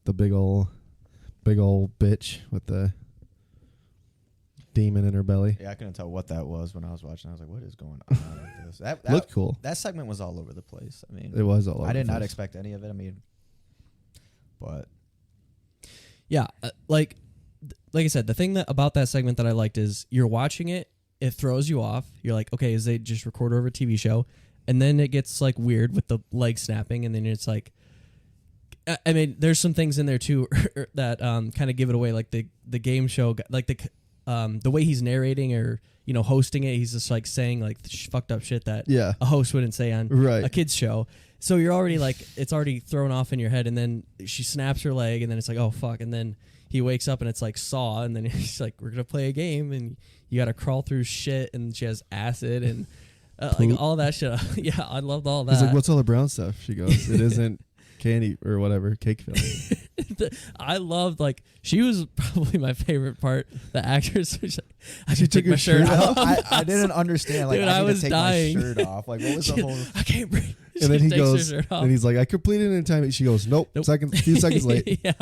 The big old bitch with the demon in her belly. Yeah, I couldn't tell what that was when I was watching. I was like, what is going on with this? That Looked cool. That segment was all over the place. I mean, It was all over I did the not place. expect any of it. I mean, but Yeah. Like I said, the thing about that segment that I liked is you're watching it, it throws you off. You're like, okay, is they just record over a TV show? And then it gets like weird with the leg snapping, and then it's like, I mean, there's some things in there too that kind of give it away, like the game show, like the way he's narrating or hosting it, he's just like saying like fucked up shit that Yeah. a host wouldn't say on Right. a kid's show. So you're already like, it's already thrown off in your head, and then she snaps her leg, and then it's like, oh fuck, and then he wakes up and it's like Saw, and then he's like, we're gonna play a game, and you gotta crawl through shit, and she has acid and like all that shit. Yeah, I loved all that. He's like, what's all the brown stuff? She goes, it isn't candy or whatever, cake filling. I loved, like, she was probably my favorite part. The actress was like, I She should take took her my shirt shirt off. I didn't understand. Like, Dude, I I need was to take dying. my shirt off. Like, what was the whole? I can't breathe. She And then he takes her goes, shirt off. and he's like, I completed it in time. She goes, nope. Nope. A few seconds late. Yeah.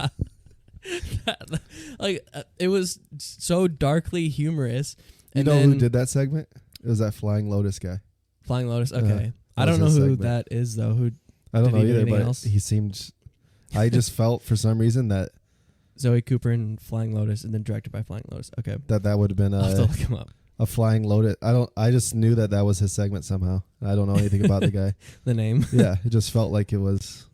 Like, it was so darkly humorous. You And know then who did that segment? It was that Flying Lotus guy. Flying Lotus. Okay. I that don't know was who his segment. that is though. Who I don't Did know he do either, anything but else? he seemed. I just felt for some reason that Zoe Cooper and Flying Lotus, and then directed by Flying Lotus. Okay. that would have been I'll have to look him up. a Flying Lotus. I just knew that was his segment somehow. I don't know anything about the guy. The name. Yeah, it just felt like it was.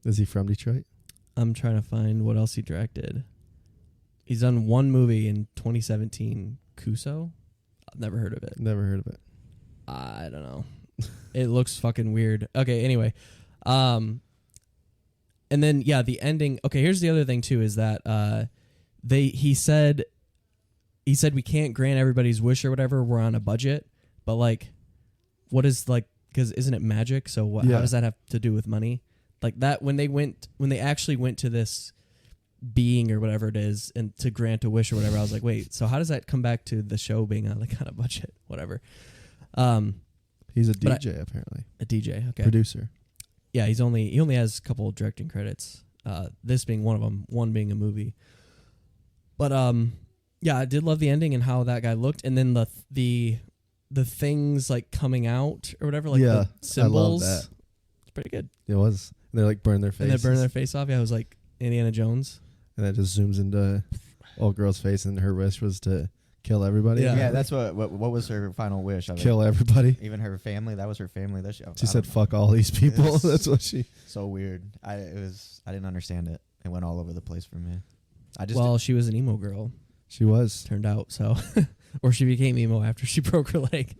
Is he from Detroit? I'm trying to find what else he directed. He's done one movie in 2017, Kuso. I've never heard of it. Never heard of it. I don't know. It looks fucking weird. Okay, anyway. And then yeah, the ending. Okay, here's the other thing too is that he said we can't grant everybody's wish or whatever. We're on a budget. But like, what is like, cuz isn't it magic? So what, Yeah. how does that have to do with money? Like that when they actually went to this being or whatever it is and to grant a wish or whatever, I was like, wait, so how does that come back to the show being on like on a budget, whatever? He's a But DJ apparently. A DJ, okay. Producer. Yeah, he only has a couple of directing credits. This being one of them, one being a movie. But yeah, I did love the ending and how that guy looked, and then the things like coming out or whatever, like Yeah, the symbols. I love that. It's pretty good. It was. And they're like burn their And faces. they burn their face off. Yeah, it was like Indiana Jones. And that just zooms into old girl's face, and her wish was to kill everybody. Yeah. Yeah, that's what was her final wish. Of it. Kill everybody. Even her family. That was her family. She said, "Fuck all these people." It's- That's what she. So weird. I didn't understand it. It went all over the place for me. I just Well, she was an emo girl, She was. turned out. So Or she became emo after she broke her leg.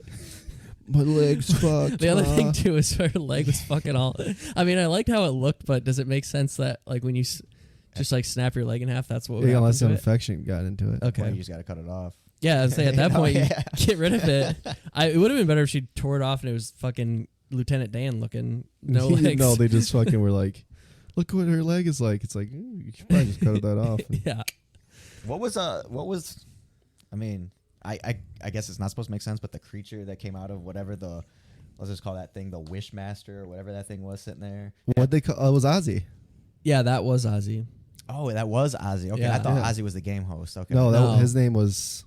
My leg's fucked. The other thing too is her leg was fucking all. I mean, I liked how it looked, but does it make sense that like when you just like snap your leg in half, that's what would Yeah, happen unless to an it? infection got into it. Okay. Well, you just got to cut it off. Yeah, I'd say at that Oh, point, yeah. you get rid of it. It would have been better if she tore it off and it was fucking Lieutenant Dan looking, no legs. No, they just fucking were like, look what her leg is like. It's like, you should probably just cut that off. Yeah. What was I mean, I guess it's not supposed to make sense, but the creature that came out of whatever let's just call that thing the Wishmaster or whatever that thing was sitting there. What they call? It was Ozzy. Yeah, that was Ozzy. Oh, that was Ozzy. Okay, Yeah. I thought Yeah. Ozzy was the game host. Okay. No, No. his name was.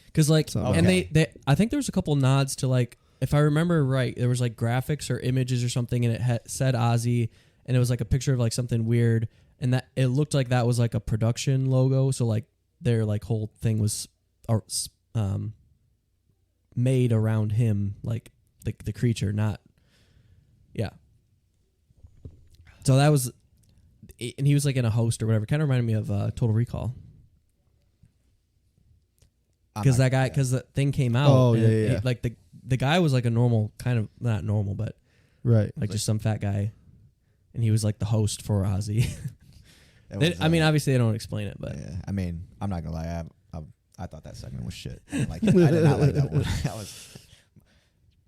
Because like, Something. and Okay. they, I think there was a couple nods to like, if I remember right, there was like graphics or images or something, and it said Ozzy, and it was like a picture of like something weird, and that it looked like that was like a production logo. So like their like whole thing was, made around him, like the creature, not, yeah. So that was, and he was like in a host or whatever. Kind of reminded me of Total Recall. Because that guy, because the thing came out. Oh, and yeah. he- like the guy was like a normal, kind of not normal, but Right. like just some fat guy, and he was like the host for Ozzy. That was, I mean, obviously they don't explain it, but yeah, I mean, I'm not gonna lie. I thought that segment was shit. I didn't like it. I did not like that one.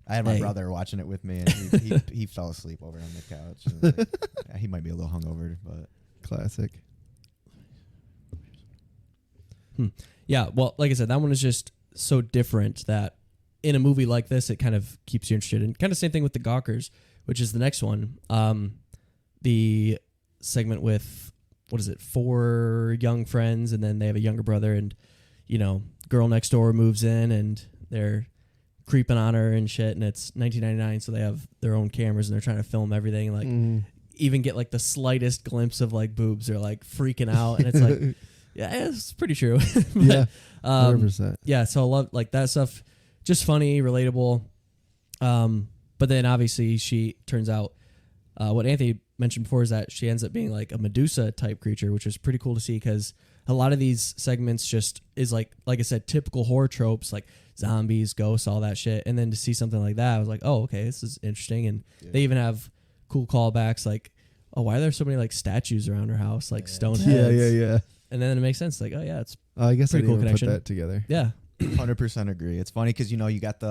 I had my Hey. brother watching it with me, and he fell asleep over on the couch. And like, he might be a little hungover, but Classic. yeah. Well, like I said, that one is just so different that in a movie like this, it kind of keeps you interested. And kind of same thing with the Gawkers, which is the next one. The segment with, what is it, 4 young friends, and then they have a younger brother, and girl next door moves in, and they're creeping on her and shit, and it's 1999, so they have their own cameras, and they're trying to film everything, and like even get like the slightest glimpse of like boobs, they're like freaking out, and it's like, yeah, it's pretty true. But, Yeah. 100%. yeah, so I love like that stuff, just funny, relatable. But then obviously she turns out, what Anthony mentioned before is that she ends up being like a Medusa type creature, which is pretty cool to see, because a lot of these segments just is like I said, typical horror tropes, like zombies, ghosts, all that shit. And then to see something like that, I was like, oh, okay, this is interesting. And they even have cool callbacks, like, oh, why are there so many like statues around her house, like stone heads? Yeah. And then it makes sense, like, oh yeah, it's I guess I Pretty didn't cool even connection. put that together. yeah, 100% agree. It's funny because you got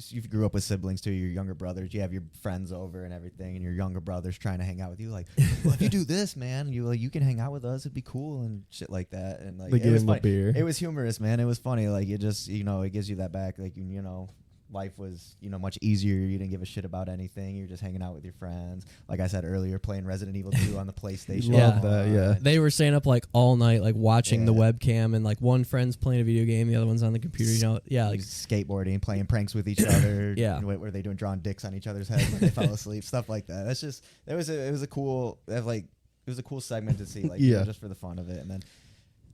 you grew up with siblings too, your younger brothers, you have your friends over and everything, and your younger brothers trying to hang out with you, like, well, if you do this, man, you can hang out with us, it'd be cool and shit like that. And like, They it gave was him a funny. beer. It was humorous, man. It was funny. Like, it just, it gives you that back. Like, life was, much easier. You didn't give a shit about anything. You're just hanging out with your friends. Like I said earlier, playing Resident Evil 2 on the PlayStation. Love that, yeah. they were staying up like all night, like watching the Yeah. webcam, and like one friend's playing a video game, the other one's on the computer. Yeah, like skateboarding, playing pranks with each other. Yeah. Were they doing drawing dicks on each other's heads when they fell asleep? Stuff like that. That's just it was a cool segment to see, like, Yeah. just for the fun of it. And then,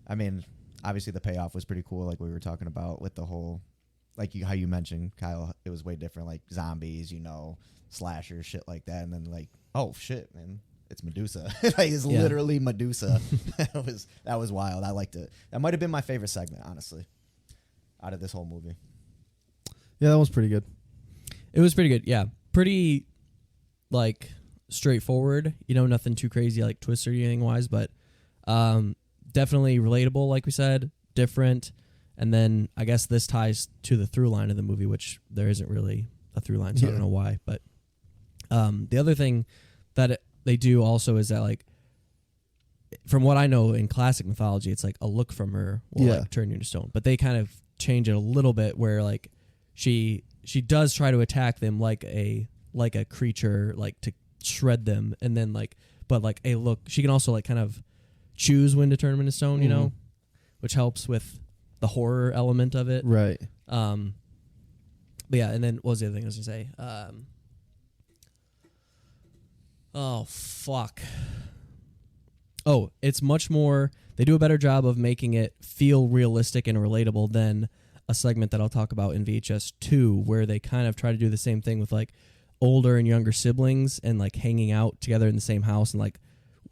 I mean, obviously the payoff was pretty cool, like we were talking about with the whole, like how you mentioned, Kyle. It was way different, like zombies, slashers, shit like that. And then like, oh shit, man, it's Medusa. Like, it's literally Medusa. that was wild. I liked it. That might have been my favorite segment, honestly, out of this whole movie. Yeah, that was pretty good. it was pretty good. Yeah, pretty like straightforward. Nothing too crazy like twist or anything wise, but definitely relatable. Like we said, different. And then I guess this ties to the through line of the movie, which there isn't really a through line, so I don't know why. But the other thing that they do also is that, like, from what I know in classic mythology, it's like a look from her will like turn you into stone. But they kind of change it a little bit, where like she does try to attack them like a creature, like to shred them, and then but a look. She can also like kind of choose when to turn them into stone, which helps with the horror element of it. Right. But yeah, and then what was the other thing I was gonna say? Oh fuck. Oh, it's much more. They do a better job of making it feel realistic and relatable than a segment that I'll talk about in VHS 2, where they kind of try to do the same thing with like older and younger siblings and like hanging out together in the same house, and like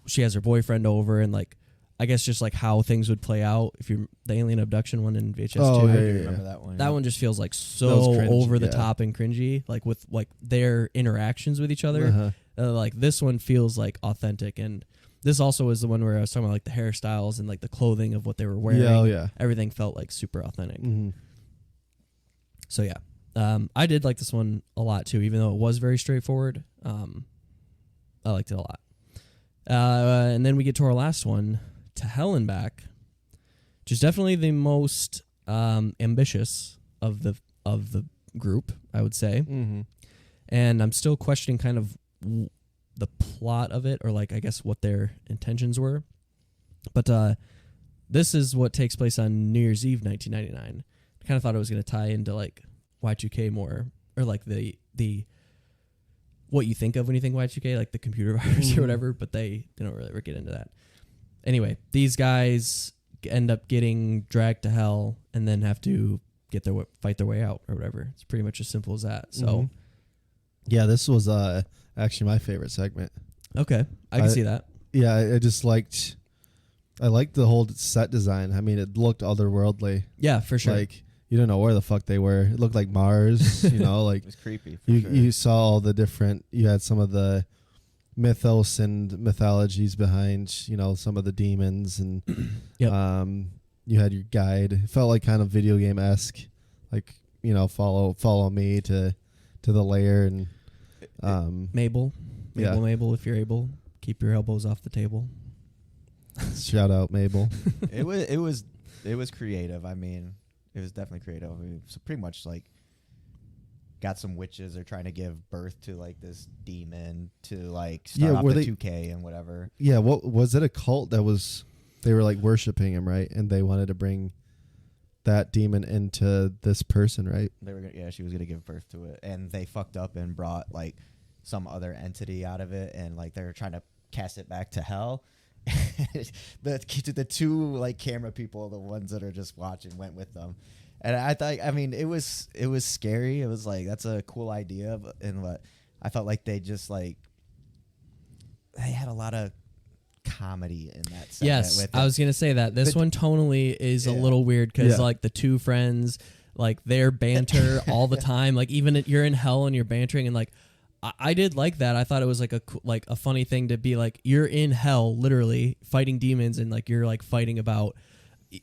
she has her boyfriend over, and like I guess just like how things would play out if you're the alien abduction one in VHS Oh, 2. yeah, I do yeah, remember yeah. that one. That one just feels like That so was cringy, over the yeah. top and cringy, like with like their interactions with each other. Uh-huh. Like this one feels like authentic, and this also was the one where I was talking about like the hairstyles and like the clothing of what they were wearing. Yeah, oh, yeah. Everything felt like super authentic. Mhm. So yeah, I did like this one a lot too, even though it was very straightforward. I liked it a lot. And then we get to our last one, To Hell and Back, which is definitely the most ambitious of the group, I would say. Mhm. And I'm still questioning kind of the plot of it, or like I guess what their intentions were. But this is what takes place on New Year's Eve, 1999. I kind of thought it was going to tie into like Y2K more, or like the what you think of when you think Y2K, like the computer virus or whatever. But they don't really ever get into that. Anyway, these guys end up getting dragged to hell and then have to fight their way out or whatever. It's pretty much as simple as that. So. Mhm. Yeah, this was actually my favorite segment. Okay, I can see that. Yeah, I just liked. I liked the whole set design. I mean, it looked otherworldly. Yeah, for sure. Like you didn't know where the fuck they were. It looked like Mars. You know, like It was creepy. For you sure. you saw all the different. You had some of the mythos and mythologies behind. You know, some of the demons and. Yep. You had your guide. It felt like kind of video game esque, like follow me to the lair and. Mabel, Yeah. Mabel, if you're able, keep your elbows off the table. Shout out Mabel. it was creative. I mean, it was definitely creative. I mean, so pretty much like got some witches are trying to give birth to like this demon to like start off were the they- 2K and whatever. Yeah, what was it? A cult that was they were like worshiping him, right? And they wanted to bring that demon into this person, right? They were she was gonna give birth to it, and they fucked up and brought like some other entity out of it, and like they're trying to cast it back to hell. the two like camera people, the ones that are just watching, went with them, and I thought, I mean, it was scary. It was like that's a cool idea, and what I felt like they just like they had a lot of comedy in that segment. Yes, with I it. was gonna say that this one tonally is a Yeah. little weird because Yeah. like the two friends, like their banter all the time. Like even you're in hell and you're bantering, and like I did like that. I thought it was like a funny thing to be like you're in hell, literally fighting demons, and like you're like fighting about,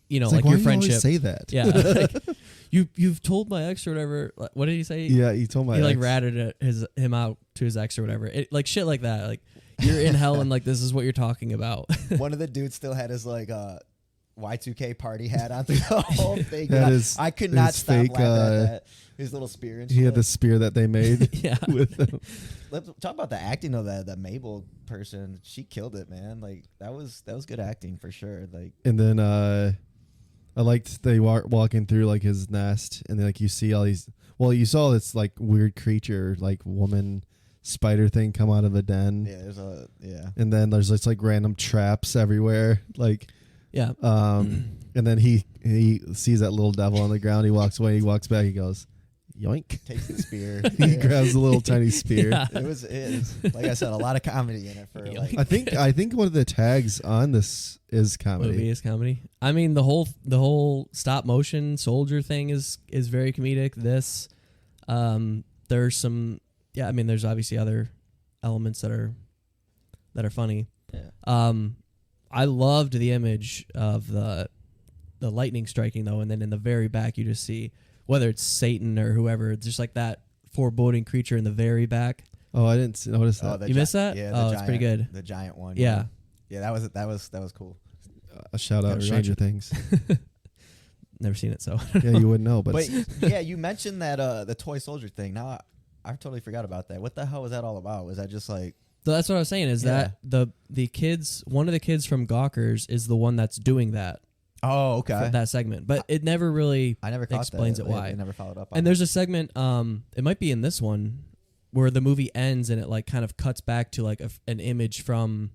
you know, It's like why your do you friendship. always say that? Yeah, like, you've told my ex or whatever. Like, what did he say? Yeah, he told my he like ex. ratted him out to his ex or whatever. It, like shit like that. Like you're in hell and like this is what you're talking about. One of the dudes still had his like Y2K party hat on through the whole thing. Had I- his- I could not his stop fake, laughing at that. His little spear and shit. He had the spear that they made Yeah. with him. Let's talk about the acting of that Mabel person. She killed it, man. Like that was good acting for sure. Like And then I liked they walking through like his nest, and then like you see all these. Well, you saw this like weird creature, like woman spider thing come out of a den, and then there's just like random traps everywhere, like. Yeah. And then he sees that little devil on the ground. He walks away. He walks back. He goes, yoink. takes the spear. He grabs the little tiny spear. Yeah. It was like I said, a lot of comedy in it for like. I think one of the tags on this is comedy. Movie is comedy. I mean, the whole stop motion soldier thing is very comedic. This, there's some, yeah. I mean, there's obviously other elements that are funny. Yeah. I loved the image of the lightning striking though, and then in the very back you just see whether it's Satan or whoever, it's just like that foreboding creature in the very back. Oh, I didn't notice that. the You missed that? Yeah, Oh, it's pretty good. The giant one. Yeah. Yeah, that was cool. A shout out Gotta rewatch Stranger it. Things. Never seen it, so Yeah, you wouldn't know, but, But yeah, you mentioned that the toy soldier thing. Now I totally forgot about that. What the hell was that all about? Was that just like So that's what I was saying is that the kids, one of the kids from Gawkers is the one that's doing that. Oh, For okay. that segment, but it never really I never caught explains that. it why. I never followed up on And there's a segment, it might be in this one, where the movie ends and it like kind of cuts back to like an image from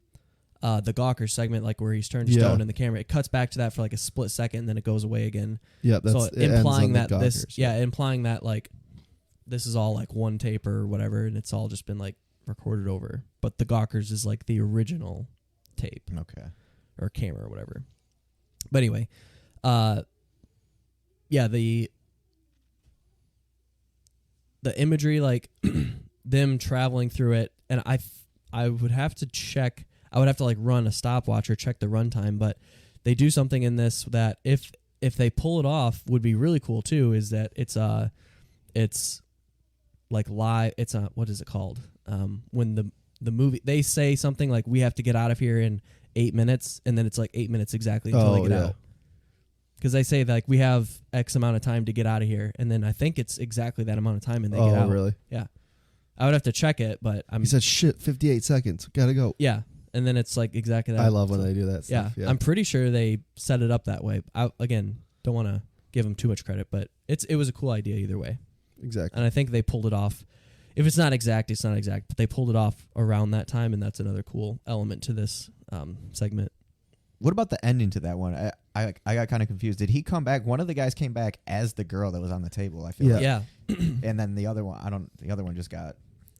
the Gawker segment, like where he's turned to Yeah. stone in the camera. It cuts back to that for like a split second, and then it goes away again. yeah, that's So it ends implying on the that this, Gawkers, implying that like this is all like one tape or whatever, and it's all just been like recorded over. But the Gawkers is like the original tape, Okay. or camera or whatever. But anyway, yeah, the imagery, like them traveling through it, and I would have to check. I would have to like run a stopwatch or check the runtime, but they do something in this that if they pull it off would be really cool too. Is that it's like live. It's what is it called? When the movie they say something like we have to get out of here in 8 minutes, and then it's like 8 minutes exactly until they get out. Because they say like we have X amount of time to get out of here, and then I think it's exactly that amount of time, and they get out. Oh, really? Yeah, I would have to check it, but He said, "Shit, 58 seconds, gotta go." Yeah, and then it's like exactly that. I love when they do that stuff. Yeah, I'm pretty sure they set it up that way. I again don't want to give them too much credit, but it was a cool idea either way. Exactly. And I think they pulled it off. If it's not exact, it's not exact, but they pulled it off around that time, and that's another cool element to this segment. What about the ending to that one? I got kind of confused. Did he come back? One of the guys came back as the girl that was on the table. I feel like. Yeah. And then the other one, the other one just got.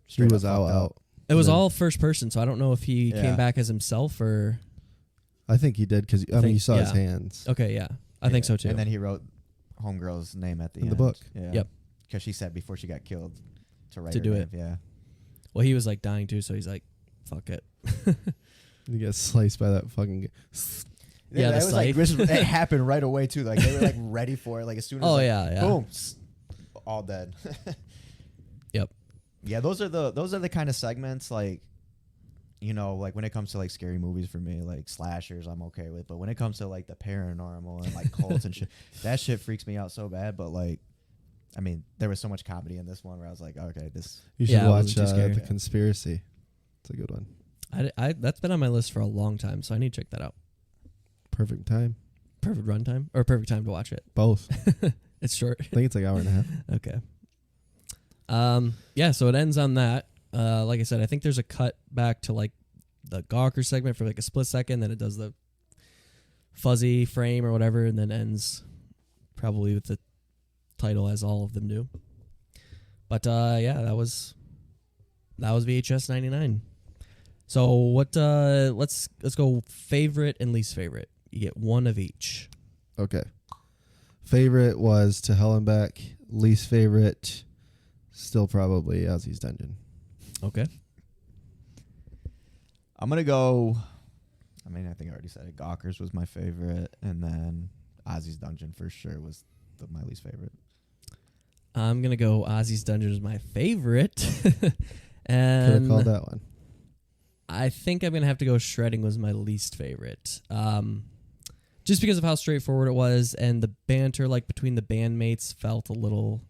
He was out. It was all first person, so I don't know if he came back as himself or. I think he did because I mean you saw his hands. Okay, yeah, I think so too. And then he wrote homegirl's name at the end. The book. Yeah. Yep. Because she said before she got killed to write To her do name. it. Yeah. Well, he was like dying too, so he's like, "Fuck it." He gets sliced by that fucking. Yeah, that was like it happened right away too. Like they were like ready for it. Like as soon as yeah. boom, all dead. Yep. Yeah, those are the kind of segments like, you know, like when it comes to like scary movies for me, like slashers, I'm okay with. But when it comes to like the paranormal and like cults and shit, that shit freaks me out so bad. But like, I mean, there was so much comedy in this one where I was like, okay, this. You should watch too scary. The Conspiracy. It's a good one. I that's been on my list for a long time, so I need to check that out. Perfect time. Perfect runtime or perfect time to watch it. Both. It's short. I think it's like hour and a half. Okay. Yeah, so it ends on that. Like I said, I think there's a cut back to like the Gawker segment for like a split second, then it does the fuzzy frame or whatever, and then ends probably with the title as all of them do. But yeah, that was VHS 99. So what let's go favorite and least favorite. You get one of each. Okay. Favorite was To Hell and Back. Least favorite, still probably Ozzy's Dungeon. Okay. I'm gonna go. I mean, I think I already said it. Gawker's was my favorite, and then Ozzy's Dungeon for sure was my least favorite. I'm gonna go Ozzy's Dungeon is my favorite. And could have called that one. I think I'm gonna have to go Shredding was my least favorite. Just because of how straightforward it was, and the banter like between the bandmates felt a little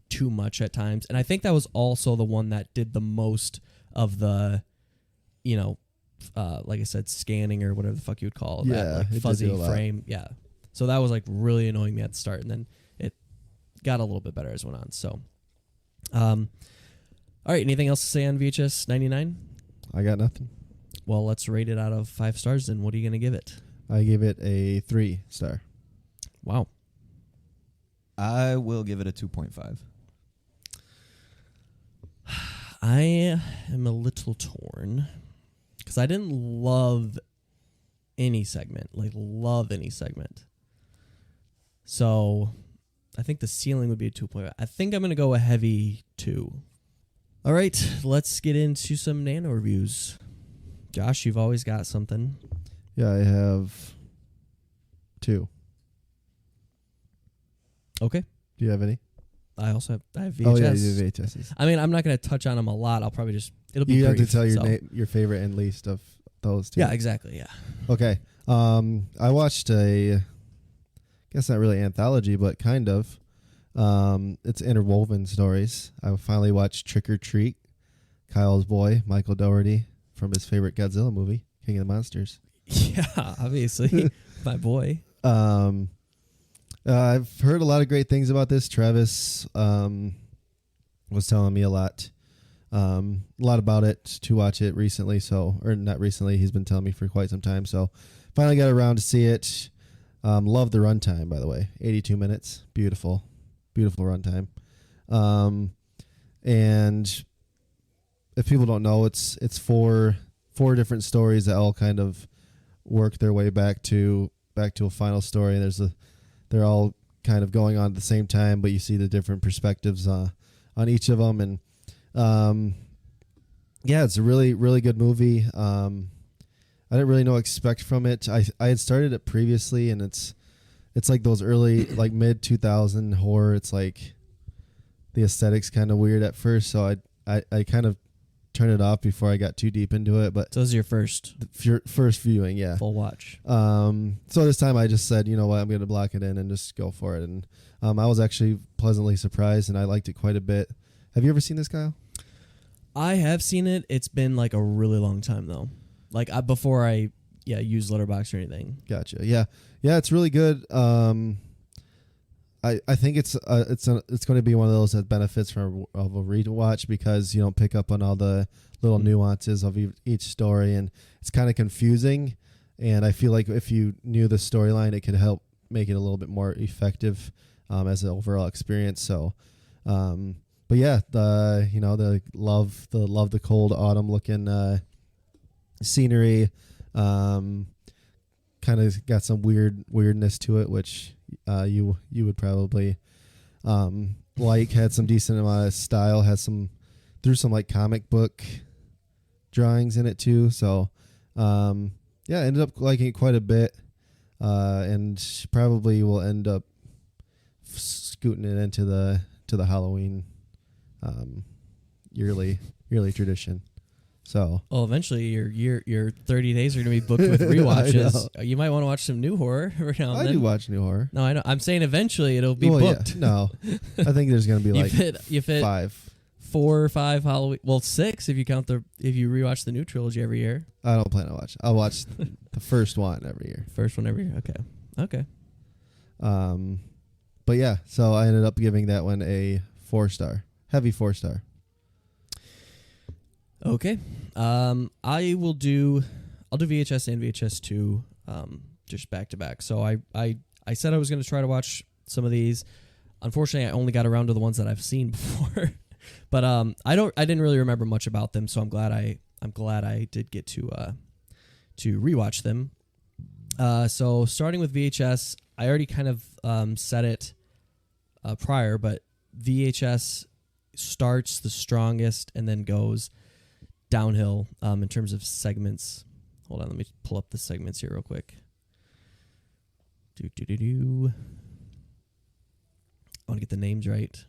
too much at times. And I think that was also the one that did the most of the, you know, like I said, scanning or whatever the fuck you would call that, like fuzzy frame. Yeah. So that was like really annoying me at the start, and then it got a little bit better as it went on. So, all right. Anything else to say on VHS 99? I got nothing. Well, let's rate it out of 5 stars. Then what are you gonna give it? I give it a 3 star. Wow. I will give it a 2.5. I am a little torn because I didn't love any segment, So I think the ceiling would be a 2.5. I think I'm going to go a heavy 2. All right, let's get into some nano reviews. Josh, you've always got something. Yeah, I have 2. Okay. Do you have any? I have VHS. Oh, yeah, you do VHSs. I mean, I'm not going to touch on them a lot. I'll probably it'll be You brief, have to tell your your favorite and least of those 2. Yeah, exactly, yeah. Okay. I watched I guess not really anthology, but kind of. It's interwoven stories. I finally watched Trick or Treat, Kyle's boy, Michael Dougherty, from his favorite Godzilla movie, King of the Monsters. Yeah, obviously. My boy. I've heard a lot of great things about this. Travis was telling me a lot about it to watch it recently. Or not recently. He's been telling me for quite some time. So finally got around to see it. Love the runtime, by the way. 82 minutes. Beautiful runtime. And if people don't know, it's four different stories that all kind of work their way back to a final story. They're all kind of going on at the same time, but you see the different perspectives on each of them, and yeah, it's a really, really good movie. I didn't really know what to expect from it. I had started it previously, and it's like those early, like mid 2000 horror. It's like the aesthetic's kind of weird at first, so I kind of turned it off before I got too deep into it. But So this is your first first viewing, yeah, full watch. So this time I just said, you know what, I'm going to block it in and just go for it. And I was actually pleasantly surprised, and I liked it quite a bit. Have you ever seen this, Kyle? I have seen it. It's been like a really long time though. Like before I use Letterboxd or anything. Gotcha. Yeah, it's really good. I think it's going to be one of those that benefits from a rewatch, because you don't pick up on all the little nuances of each story, and it's kind of confusing. And I feel like if you knew the storyline, it could help make it a little bit more effective as an overall experience. So, but yeah, the cold autumn looking scenery, kind of got some weirdness to it, which you would probably like. Had some decent amount of style, threw some like comic book drawings in it too. So yeah, ended up liking it quite a bit, and probably will end up scooting it into the Halloween yearly tradition. So, well, eventually your 30 days are going to be booked with rewatches. You might want to watch some new horror every now and then. I do watch new horror. No, I know. I'm saying eventually it'll be booked. Yeah. No, I think there's going to be like you fit 5, 4 or 5 Halloween. Well, 6 if you rewatch the new trilogy every year. I don't plan to watch. I'll watch the first one every year. First one every year. Okay. But yeah, so I ended up giving that one a 4-star, heavy 4-star. Okay. I'll do VHS and VHS 2 just back to back. So I said I was going to try to watch some of these. Unfortunately, I only got around to the ones that I've seen before. But I didn't really remember much about them, so I'm glad I did get to rewatch them. So starting with VHS, I already kind of said it prior, but VHS starts the strongest and then goes downhill in terms of segments. Hold on, let me pull up the segments here real quick. I want to get the names right.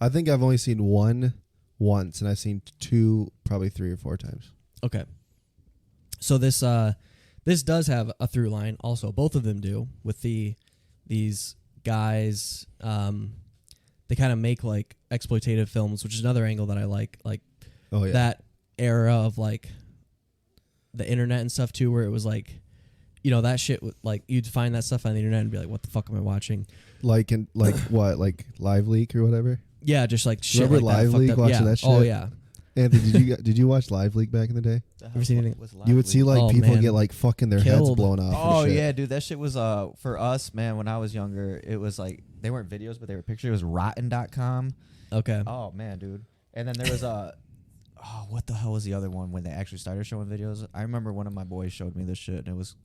I think I've only seen one once, and I've seen 2 probably 3 or 4 times. Okay. So this does have a through line also. Both of them do, with these guys. They kind of make like exploitative films, which is another angle that I like. Like that era of like the internet and stuff too, where it was like, that shit, like you'd find that stuff on the internet and be like, what the fuck am I watching? Like What, like Live Leak or whatever? Yeah, just like shit. Remember like Live Leak? Watching that shit? Oh yeah. Anthony, did you watch Live Leak back in the day? Ever seen anything? You would see like people get like fucking their heads blown off. Oh and shit. yeah, dude, that shit was for us, man. When I was younger, it was like they weren't videos, but they were pictures. It was rotten.com. Okay. Oh man, dude. And then there was what the hell was the other one when they actually started showing videos? I remember one of my boys showed me this shit, and it's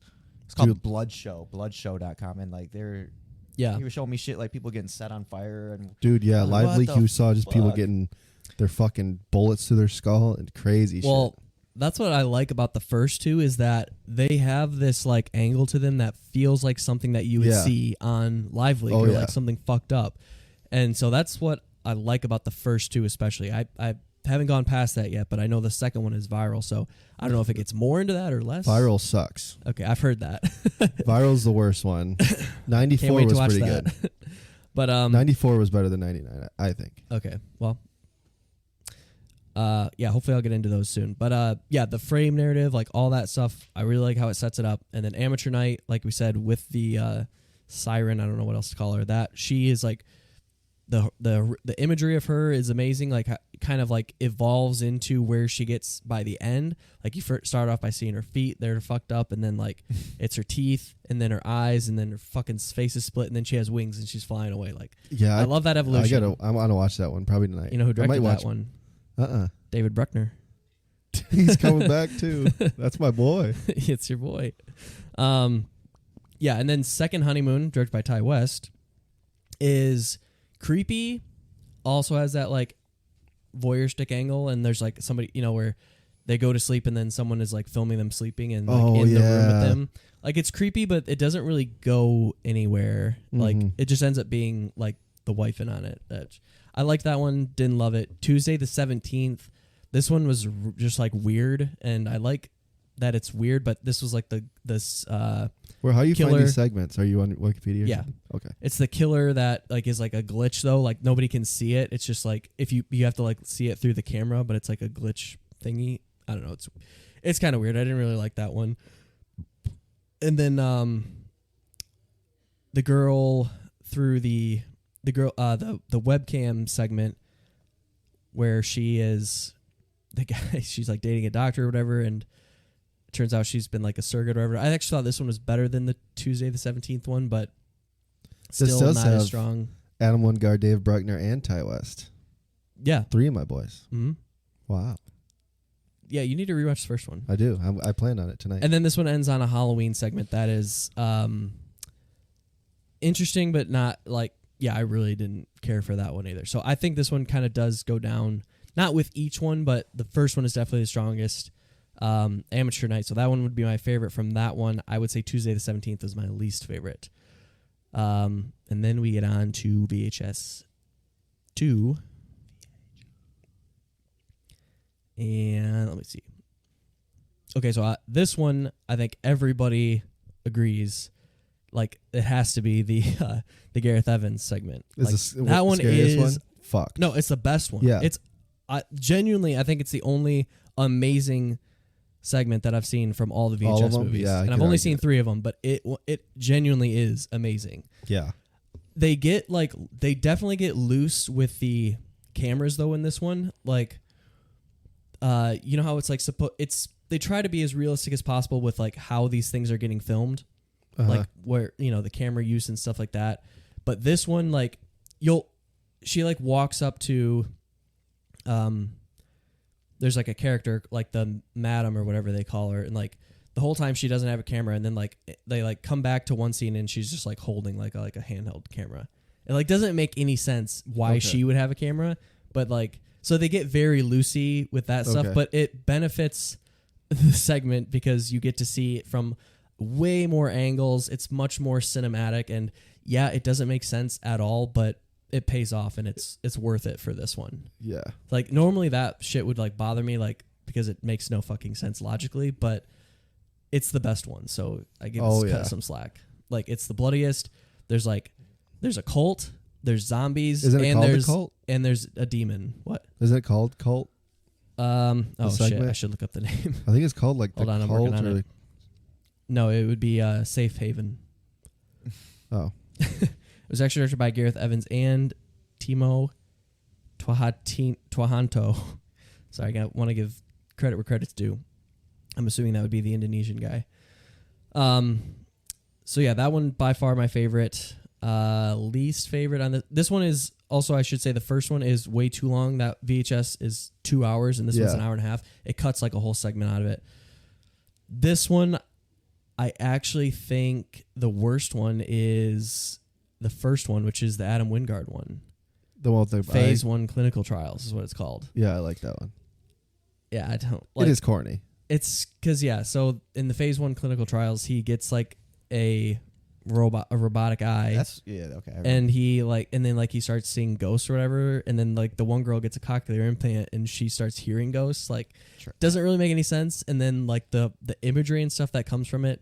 called bloodshow.com, and like he was showing me shit like people getting set on fire and dude, yeah, Live Leak. You saw just people getting their fucking bullets through their skull and crazy shit. Well, that's what I like about the first 2 is that they have this like angle to them that feels like something that you would see on Live Leak like something fucked up. And so that's what I like about the first 2 especially. I haven't gone past that yet, but I know the second one is Viral, so I don't know if it gets more into that or less. Viral sucks. Okay, I've heard that. Viral's the worst one. 94 was pretty good. But 94 was better than 99, I think. Okay, well, hopefully I'll get into those soon. But the frame narrative, like all that stuff, I really like how it sets it up. And then Amateur Night, like we said, with the siren, I don't know what else to call her. That she is like the imagery of her is amazing. Like kind of like evolves into where she gets by the end. Like you first start off by seeing her feet, they're fucked up, and then like it's her teeth, and then her eyes, and then her fucking face is split, and then she has wings and she's flying away. Like I love that evolution. I want to watch that one probably tonight. You know who directed that one? David Bruckner. He's coming back too. That's my boy. It's your boy. Yeah, and then Second Honeymoon, directed by Ty West, is creepy. Also has that like voyeuristic angle, and there's like somebody, where they go to sleep and then someone is like filming them sleeping and like in the room with them. Like it's creepy, but it doesn't really go anywhere. Like it just ends up being like the wife in on it. I liked that one. Didn't love it. Tuesday the 17th. This one was just like weird, and I like that it's weird, but this was like this. Well, how you killer. find these segments? Are you on Wikipedia? Or Yeah. something? Okay. It's the killer that like is like a glitch though. Like nobody can see it. It's just like if you have to like see it through the camera, but it's like a glitch thingy. I don't know. It's kind of weird. I didn't really like that one. And then the girl through the webcam segment where she is the guy. She's like dating a doctor or whatever, and it turns out she's been like a surrogate or whatever. I actually thought this one was better than the Tuesday the 17th one, but still not as strong. Adam Wingard, Dave Bruckner, and Ty West. Yeah. 3 of my boys. Mm-hmm. Wow. Yeah, you need to rewatch the first one. I do. I plan on it tonight. And then this one ends on a Halloween segment that is interesting, but not like, yeah, I really didn't care for that one either. So I think this one kind of does go down, not with each one, but the first one is definitely the strongest. Amateur Night. So that one would be my favorite from that one. I would say Tuesday the 17th is my least favorite. And then we get on to VHS 2. And let me see. Okay, so this one, I think everybody agrees, like it has to be the Gareth Evans segment. That one is fucked. No, it's the best one. Yeah, it's genuinely, I think it's the only amazing segment that I've seen from all the VHS movies. Yeah, and I've only seen 3 of them, but it genuinely is amazing. Yeah, they definitely get loose with the cameras though in this one, like. You know how it's like they try to be as realistic as possible with like how these things are getting filmed, like where the camera use and stuff like that. But this one, like she like walks up to, there's like a character like the madam or whatever they call her, and like the whole time she doesn't have a camera, and then like they like come back to one scene and she's just like holding like a handheld camera. It like doesn't make any sense why she would have a camera, but like. So they get very loosey with that stuff, but it benefits the segment because you get to see it from way more angles. It's much more cinematic, and yeah, it doesn't make sense at all, but it pays off, and it's worth it for this one. Yeah. Like normally that shit would like bother me, like because it makes no fucking sense logically, but it's the best one, so I give it some slack. Like it's the bloodiest. There's a cult. There's zombies. Is it called a cult? And there's a demon. What? Is it called cult? Oh shit! I should look up the name. I think it's called like Hold the on, cult. I'm working on it. No, it would be Safe Haven. Oh. It was actually directed by Gareth Evans and Timo Twahanto. Sorry, I want to give credit where credit's due. I'm assuming that would be the Indonesian guy. So yeah, that one by far my favorite. Least favorite on this one is also, I should say, the first one is way too long. That VHS is 2 hours, and this one's an hour and a half. It cuts like a whole segment out of it. This one, I actually think the worst one is the first one, which is the Adam Wingard one. The one with the Phase 1 clinical trials is what it's called. Yeah, I like that one. Yeah, I don't like. It is corny. It's because so in the Phase 1 clinical trials, he gets like a robotic eye. That's okay. And then he starts seeing ghosts or whatever, and then like the one girl gets a cochlear implant and she starts hearing ghosts. Like, doesn't really make any sense. And then like the imagery and stuff that comes from it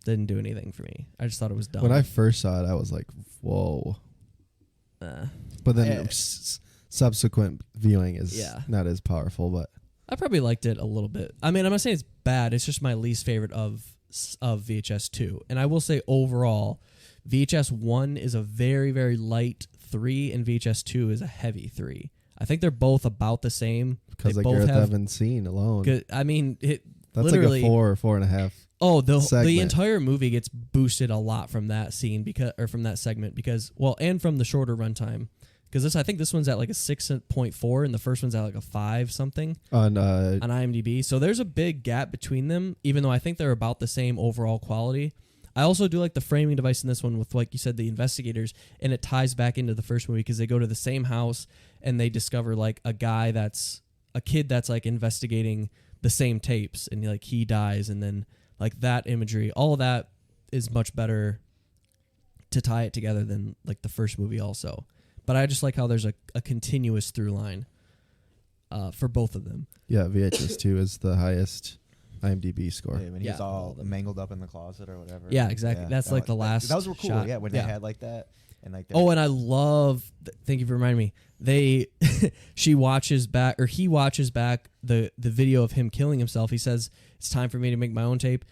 didn't do anything for me. I just thought it was dumb. When I first saw it, I was like, "Whoa!" But then subsequent viewing is not as powerful. But I probably liked it a little bit. I mean, I'm not saying it's bad. It's just my least favorite of VHS 2. And I will say overall, VHS 1 is a very, very light 3 and VHS 2 is a heavy 3. I think they're both about the same. Because of Gareth Evans scene alone. I mean, that's literally like a 4 and a half. Oh, the entire movie gets boosted a lot from that scene from that segment and from the shorter runtime Because I think this one's at like a 6.4, and the first one's at like a 5 something on IMDb. So there's a big gap between them, even though I think they're about the same overall quality. I also do like the framing device in this one with, like you said, the investigators, and it ties back into the first movie because they go to the same house and they discover like a kid that's like investigating the same tapes, and like he dies, and then like that imagery, all of that is much better to tie it together than like the first movie also. But I just like how there's a continuous through line for both of them. Yeah, VHS 2 is the highest IMDb score. Yeah, when he's all mangled up in the closet or whatever. Yeah, exactly. Yeah, that's like the last. That was cool. Shot. Yeah, when they had like that and like. Oh, and I love. Thank you for reminding me. He watches back the video of him killing himself. He says it's time for me to make my own tape.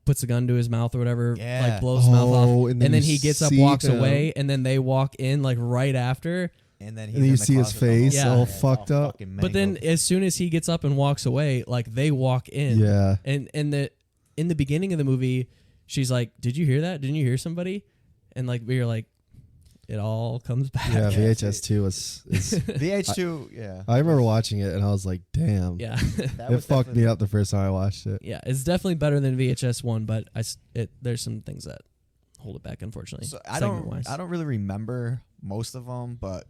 Puts a gun to his mouth or whatever. Yeah. Like blows his mouth off, and then he gets up, walks away, and then they walk in like right after. And then you see his face all fucked up. But then as soon as he gets up and walks away, like they walk in. Yeah. And in the beginning of the movie, she's like, "Did you hear that? Didn't you hear somebody?" And like we were like, it all comes back. Yeah, VHS 2 is VH2. Yeah. I remember watching it and I was like, damn. Yeah. It fucked me up the first time I watched it. Yeah, it's definitely better than VHS 1, but there's some things that hold it back, unfortunately. So I don't really remember most of them, but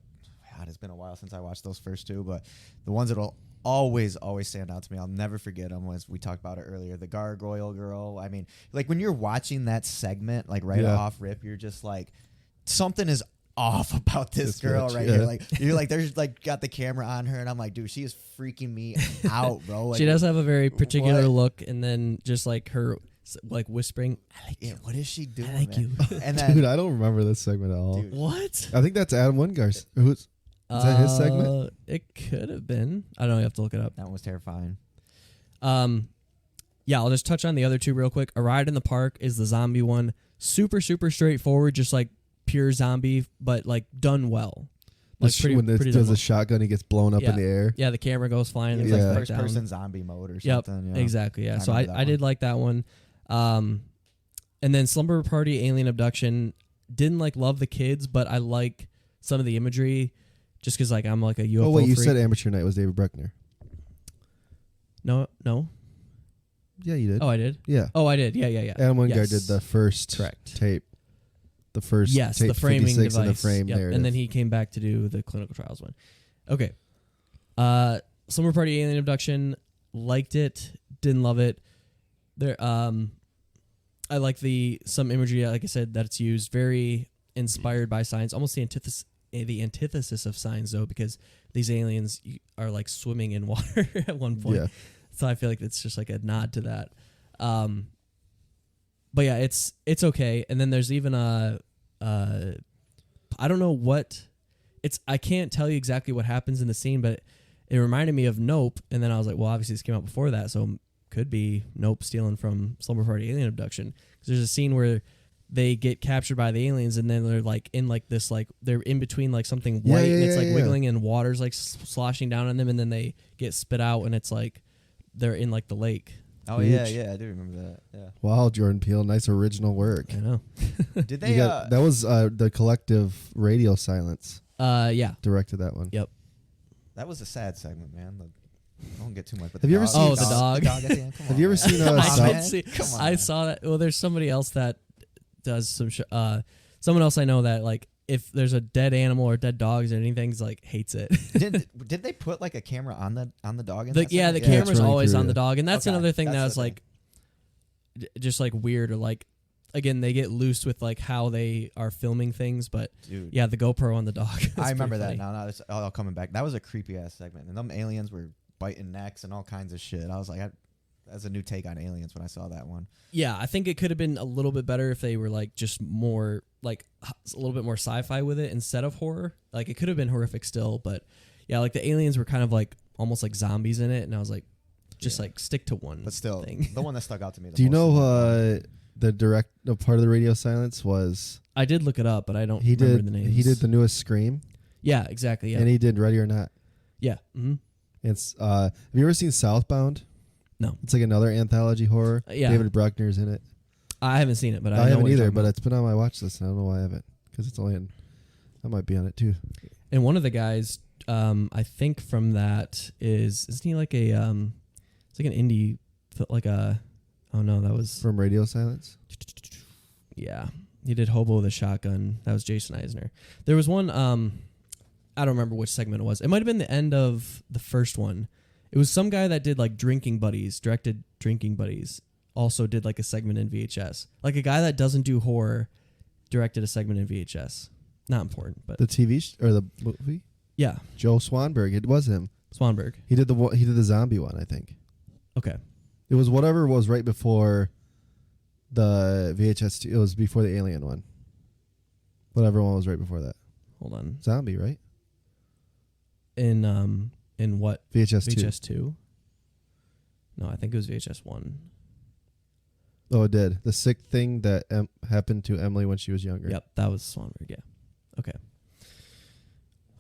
God, it's been a while since I watched those first two. But the ones that'll always stand out to me, I'll never forget them. Was we talked about it earlier, the Gargoyle Girl. I mean, like when you're watching that segment, like off rip, you're just like, something is off about this girl right here. Like you're like, there's like got the camera on her, and I'm like, dude, she is freaking me out, bro. Like, she does have a very particular look, and then just like her like whispering, "I like you." What is she doing? I like you. And then, dude, I don't remember this segment at all. Dude. What? I think that's Adam Wingard's. Is that his segment? It could have been. I don't know. You have to look it up. That one was terrifying. Yeah, I'll just touch on the other two real quick. A Ride in the Park is the zombie one. Super straightforward, just like pure zombie, but like done well. Like when it does a shotgun, he gets blown up in the air. Yeah, the camera goes flying. It's and like first person zombie mode or yep, something. Exactly. Yeah. So I did like that one. And then Slumber Party Alien Abduction, didn't like love the kids, but I like some of the imagery. Just because, like, I'm like a UFO Oh, wait, you freak. said Amateur Night was David Bruckner. No. Yeah, you did. Oh, I did? Yeah. Oh, I did. Yeah. Adam Wingard did the first tape. The first tape, the framing 56 device. and the frame narrative. And then he came back to do the clinical trials one. Okay. Slumber Party Alien Abduction, liked it, didn't love it. There, I like some imagery, like I said, that it's used, very inspired by science, almost the antithesis of science, though, because these aliens are like swimming in water at one point. Yeah. So I feel like it's just like a nod to that. But yeah, it's okay. And then there's even I don't know what I can't tell you exactly what happens in the scene, but it reminded me of Nope. And then I was like, well, obviously this came out before that, so could be Nope stealing from Slumber Party Alien Abduction. Because there's a scene where they get captured by the aliens, and then they're like in like this, like they're in between like something white, and it's like wiggling, and water's like sloshing down on them, and then they get spit out, and it's like they're in like the lake. Oh yeah, I do remember that. Yeah. Wow, Jordan Peele, nice original work. I know. Did they? That was the Collective Radio Silence. Yeah. Directed that one. Yep. That was a sad segment, man. I won't get too much. But have you ever seen the dog? Have you ever seen I saw that. Well, there's somebody else that does some. Someone else I know that like if there's a dead animal or dead dogs or anything, like hates it. Did they put like a camera on the dog? The camera's always on the dog, and that's another thing that was like, just like weird, or like, again, they get loose with like how they are filming things, but dude, yeah, the GoPro on the dog. I remember that now. Now it's all coming back. That was a creepy ass segment, and them aliens were biting necks and all kinds of shit. I was like, that's a new take on aliens when I saw that one. Yeah, I think it could have been a little bit better if they were like just more like a little bit more sci-fi with it instead of horror. Like it could have been horrific still, but yeah, like the aliens were kind of like almost like zombies in it, and I was like, just like stick to one. But still, thing. The one that stuck out to me. Do you know the part of the Radio Silence was? I did look it up, but I don't remember the names. He did the newest Scream. Yeah, exactly. Yeah, and he did Ready or Not. Yeah. Mm-hmm. It's have you ever seen Southbound? No. It's like another anthology horror. Yeah. David Bruckner's in it. I haven't seen it, but I haven't either. But it's been on my watch list, and I don't know why I haven't, because it's only I might be on it too. And one of the guys, I think from that isn't he like a it's like an indie, like a, oh no, that was From Radio Silence. Yeah, he did Hobo with a Shotgun. That was Jason Eisner. There was one, I don't remember which segment it was. It might have been the end of the first one. It was some guy that did like Drinking Buddies, directed Drinking Buddies, also did like a segment in VHS. Like a guy that doesn't do horror directed a segment in VHS. Not important, but The TV or the movie. yeah, Joe Swanberg. It was him. Swanberg. He did the zombie one, I think. Okay. It was whatever was right before the VHS. It was before the Alien one. Whatever one was right before that. Hold on. Zombie, right? In what? VHS 2. VHS 2? No, I think it was VHS 1. Oh, it did. The sick thing that happened to Emily when she was younger. Yep, that was Swanberg, yeah. Okay.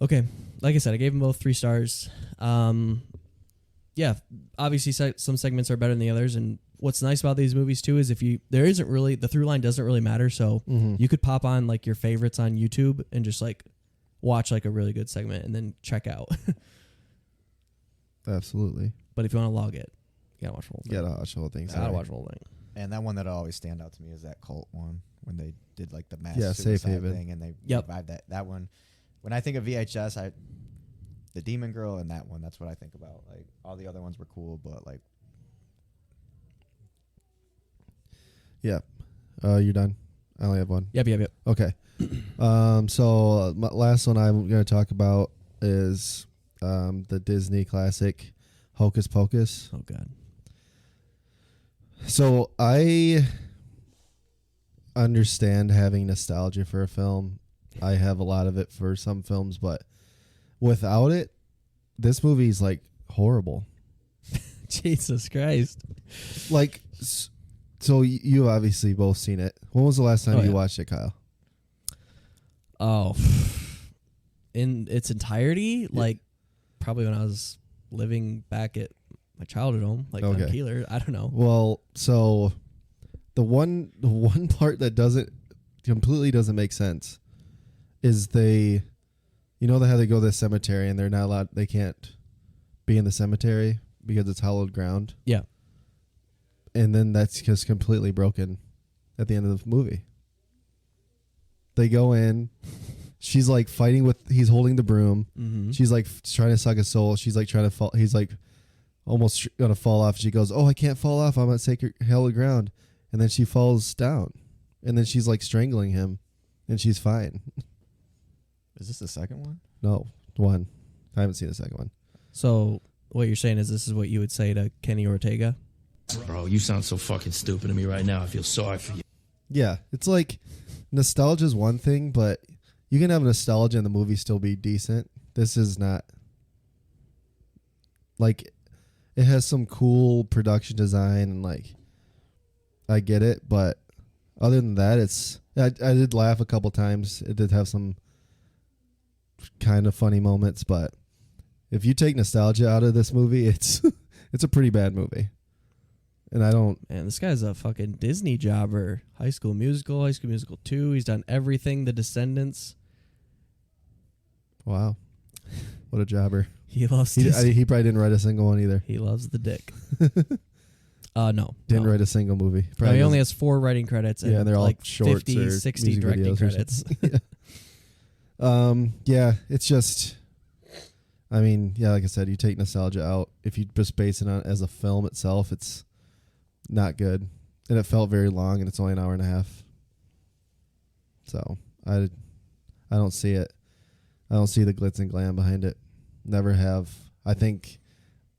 Okay. Like I said, I gave them both 3 stars. Yeah, obviously some segments are better than the others, and what's nice about these movies too is there isn't really, the through line doesn't really matter, so you could pop on like your favorites on YouTube and just like watch like a really good segment and then check out. Absolutely. But if you want to log it, you gotta watch the whole thing. You gotta watch the whole thing. Gotta watch the whole thing. And that one that'll always stand out to me is that cult one when they did like the mass Safe suicide Haven thing and they Yep. revived that one. When I think of VHS, the Demon Girl and that one, that's what I think about. Like all the other ones were cool, but like Yeah. You done? I only have one. Yep. Okay. So my last one I'm going to talk about is the Disney classic Hocus Pocus. Oh God. So I understand having nostalgia for a film. I have a lot of it for some films, but without it, this movie's like horrible. Jesus Christ. Like, so you obviously both seen it. When was the last time you watched it, Kyle? Oh, in its entirety, like probably when I was living back at my childhood home, like on Keeler. I don't know. Well, so the one part that completely doesn't make sense is they how they go to the cemetery and they're not allowed, they can't be in the cemetery because it's hallowed ground. Yeah. And then that's just completely broken at the end of the movie. They go in. She's like fighting he's holding the broom. Mm-hmm. She's like trying to suck his soul. She's like trying to fall. He's like almost going to fall off. She goes, "Oh, I can't fall off. I'm on sacred hallowed ground." And then she falls down. And then she's like strangling him. And she's fine. is this the second one? No, one. I haven't seen the second one. So what you're saying is this is what you would say to Kenny Ortega? Bro, you sound so fucking stupid to me right now. I feel sorry for you. Yeah, it's like nostalgia is one thing, but you can have nostalgia and the movie still be decent. This is not. Like, it has some cool production design and like, I get it, but other than that, I did laugh a couple times. It did have some kind of funny moments, but if you take nostalgia out of this movie, it's a pretty bad movie. And I don't... Man, this guy's a fucking Disney jobber. High School Musical, High School Musical 2. He's done everything. The Descendants. Wow. What a jobber. He loves he probably didn't write a single one either. He loves the dick. No. Didn't write a single movie. No, he only has 4 writing credits and they're like all shorts 50, or 60 directing credits. Yeah, it's just... I mean, yeah, like I said, you take nostalgia out. If you just base it on as a film itself, it's not good. And it felt very long, and it's only an hour and a half. So, I don't see it. I don't see the glitz and glam behind it. Never have. I think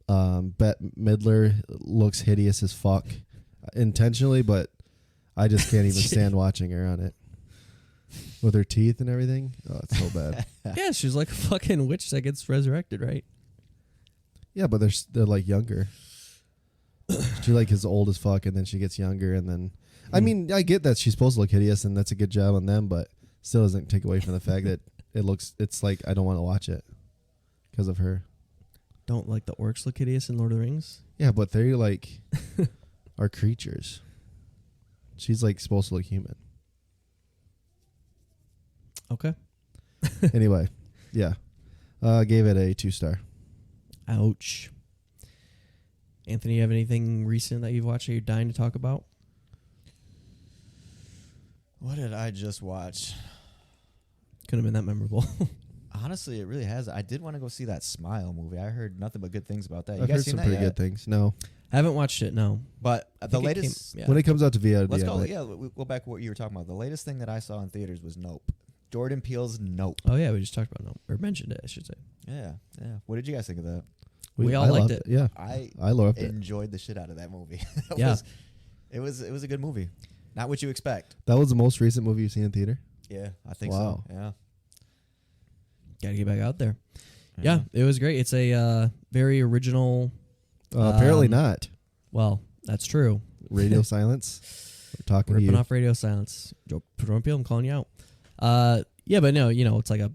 Bette Midler looks hideous as fuck intentionally, but I just can't even stand watching her on it. With her teeth and everything. Oh, it's so bad. Yeah, she's like a fucking witch that gets resurrected, right? Yeah, but they're like younger. She's like as old as fuck, and then she gets younger, and then... I mean, I get that she's supposed to look hideous, and that's a good job on them, but still doesn't take away from the fact that it's like I don't want to watch it because of her. Don't like the orcs look hideous in Lord of the Rings? Yeah, but they like are creatures. She's like supposed to look human. Okay. Anyway, yeah. Gave it a 2-star. Ouch. Anthony, you have anything recent that you've watched that you're dying to talk about? What did I just watch? Couldn't have been that memorable. Honestly, it really has. I did want to go see that Smile movie. I heard nothing but good things about that. You I've guys heard seen some that pretty yet? good things. No. Haven't watched it, no. But the think it latest. came- yeah. When it comes out to VOD, Let's go. like- Yeah, we'll go back to what you were talking about. The latest thing that I saw in theaters was Nope. Jordan Peele's Nope. Oh, yeah, we just talked about it. Or mentioned it, I should say. Yeah. What did you guys think of that? We all I liked loved it. Yeah. I loved it. Enjoyed the shit out of that movie. Yeah. It was a good movie. Not what you expect. That was the most recent movie you've seen in theater? Yeah, I think Wow. so. Yeah. Gotta get back out there. Yeah, it was great. It's a very original. Apparently not. Well, that's true. Radio silence. We're talking to Ripping you. off radio silence. Jordan Peele, I'm calling you out. Yeah, but no, it's like a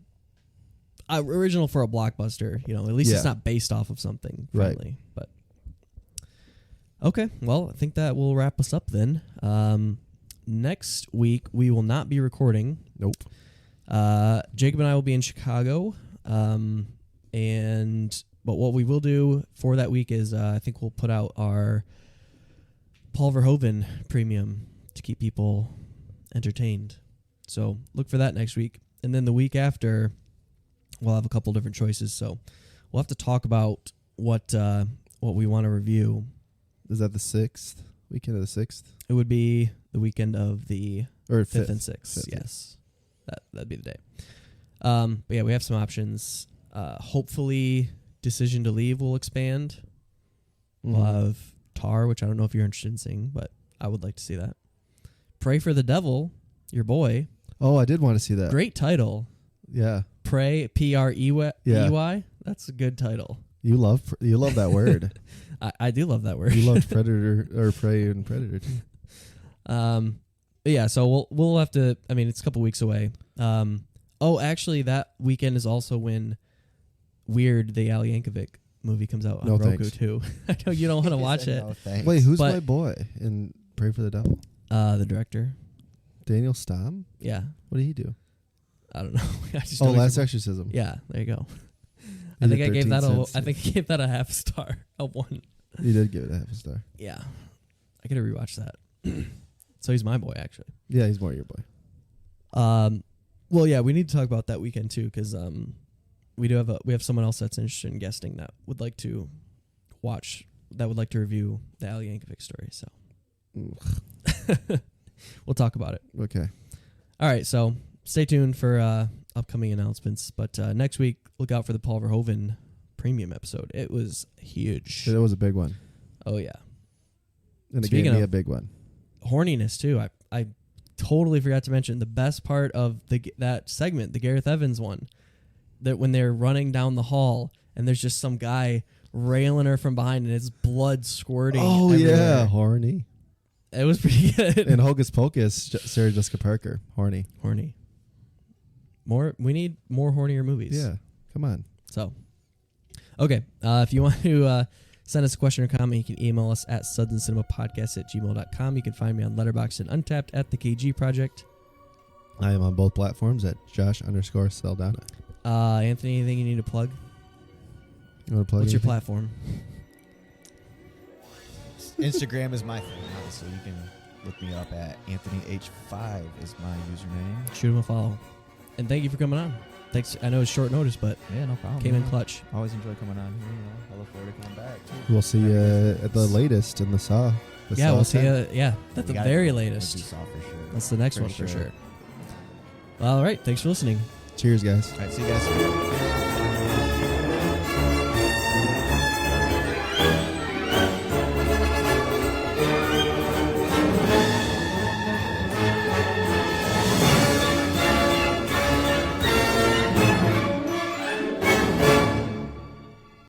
original for a blockbuster. At least it's Yeah. not based off of something Right. friendly. But okay, well, I think that will wrap us up then. Next week we will not be recording. Nope. Jacob and I will be in Chicago. But what we will do for that week is I think we'll put out our Paul Verhoeven premium to keep people entertained. So look for that next week. And then the week after, we'll have a couple different choices. So we'll have to talk about what we want to review. Is that the 6th? Weekend of the 6th? It would be the weekend of the Or 5th and 6th. Yes. That'd be the day. But yeah, we have some options. Hopefully Decision to Leave will expand. We'll have Tar, which I don't know if you're interested in seeing, but I would like to see that. Pray for the Devil, your boy. Oh, I did want to see that. Great title. Yeah. Pray, P-R-E-Y. Yeah. That's a good title. You love that word. I do love that word. You loved Predator or Prey and Predator too. But yeah, so we'll have to. I mean, it's a couple weeks away. Actually, that weekend is also when Weird, the Al Yankovic movie, comes out on No, Roku thanks. too. I know you don't want to watch it. No, thanks. Wait, who's But- my boy in Pray for the Devil? The director. Daniel Stamm? Yeah, What did he do? I don't know. I just Oh, always Last remember- Exorcism. Yeah, there you go. He I did think I gave 13 that cents. I think I gave that a half star. A 1. You did give it a half a star. Yeah, I gotta rewatch that. So he's my boy, actually. Yeah, he's more your boy. Well, yeah, we need to talk about that weekend too, because we have someone else that's interested in guesting that would like to review the Al Yankovic story. So we'll talk about it. Okay. All right, so stay tuned for upcoming announcements. But next week, look out for the Paul Verhoeven premium episode. It was huge. It was a big one. Oh yeah, And it Speaking gave me of- a big one. horniness too. I totally forgot to mention the best part of that segment, the Gareth Evans one, that when they're running down the hall and there's just some guy railing her from behind and it's blood squirting. Oh, yeah. everywhere. Horny. It was pretty good. In Hocus Pocus, Sarah Jessica Parker. Horny. Horny. We need more hornier movies. Yeah. Come on. So, okay. If you want to send us a question or comment, you can email us at sudsandcinemapodcast@gmail.com. You can find me on Letterboxd and Untapped at the KG Project. I am on both platforms at Josh_Saldana. Anthony, anything you need to plug? You want to plug What's your anything? platform? Instagram is my thing, obviously. You can look me up at AnthonyH5 is my username. Shoot him a follow. And thank you for coming on. Thanks. I know it's short notice, but Yeah, no problem. came in clutch. Always enjoy coming on here. I look forward to coming back too. We'll see you at the latest in the Saw. Yeah, we'll see 10. you. Yeah, at We the gotta very go. latest. We'll do Saw for sure. That's the next For one for sure. sure. All right. Thanks for listening. Cheers, guys. All right, see you guys.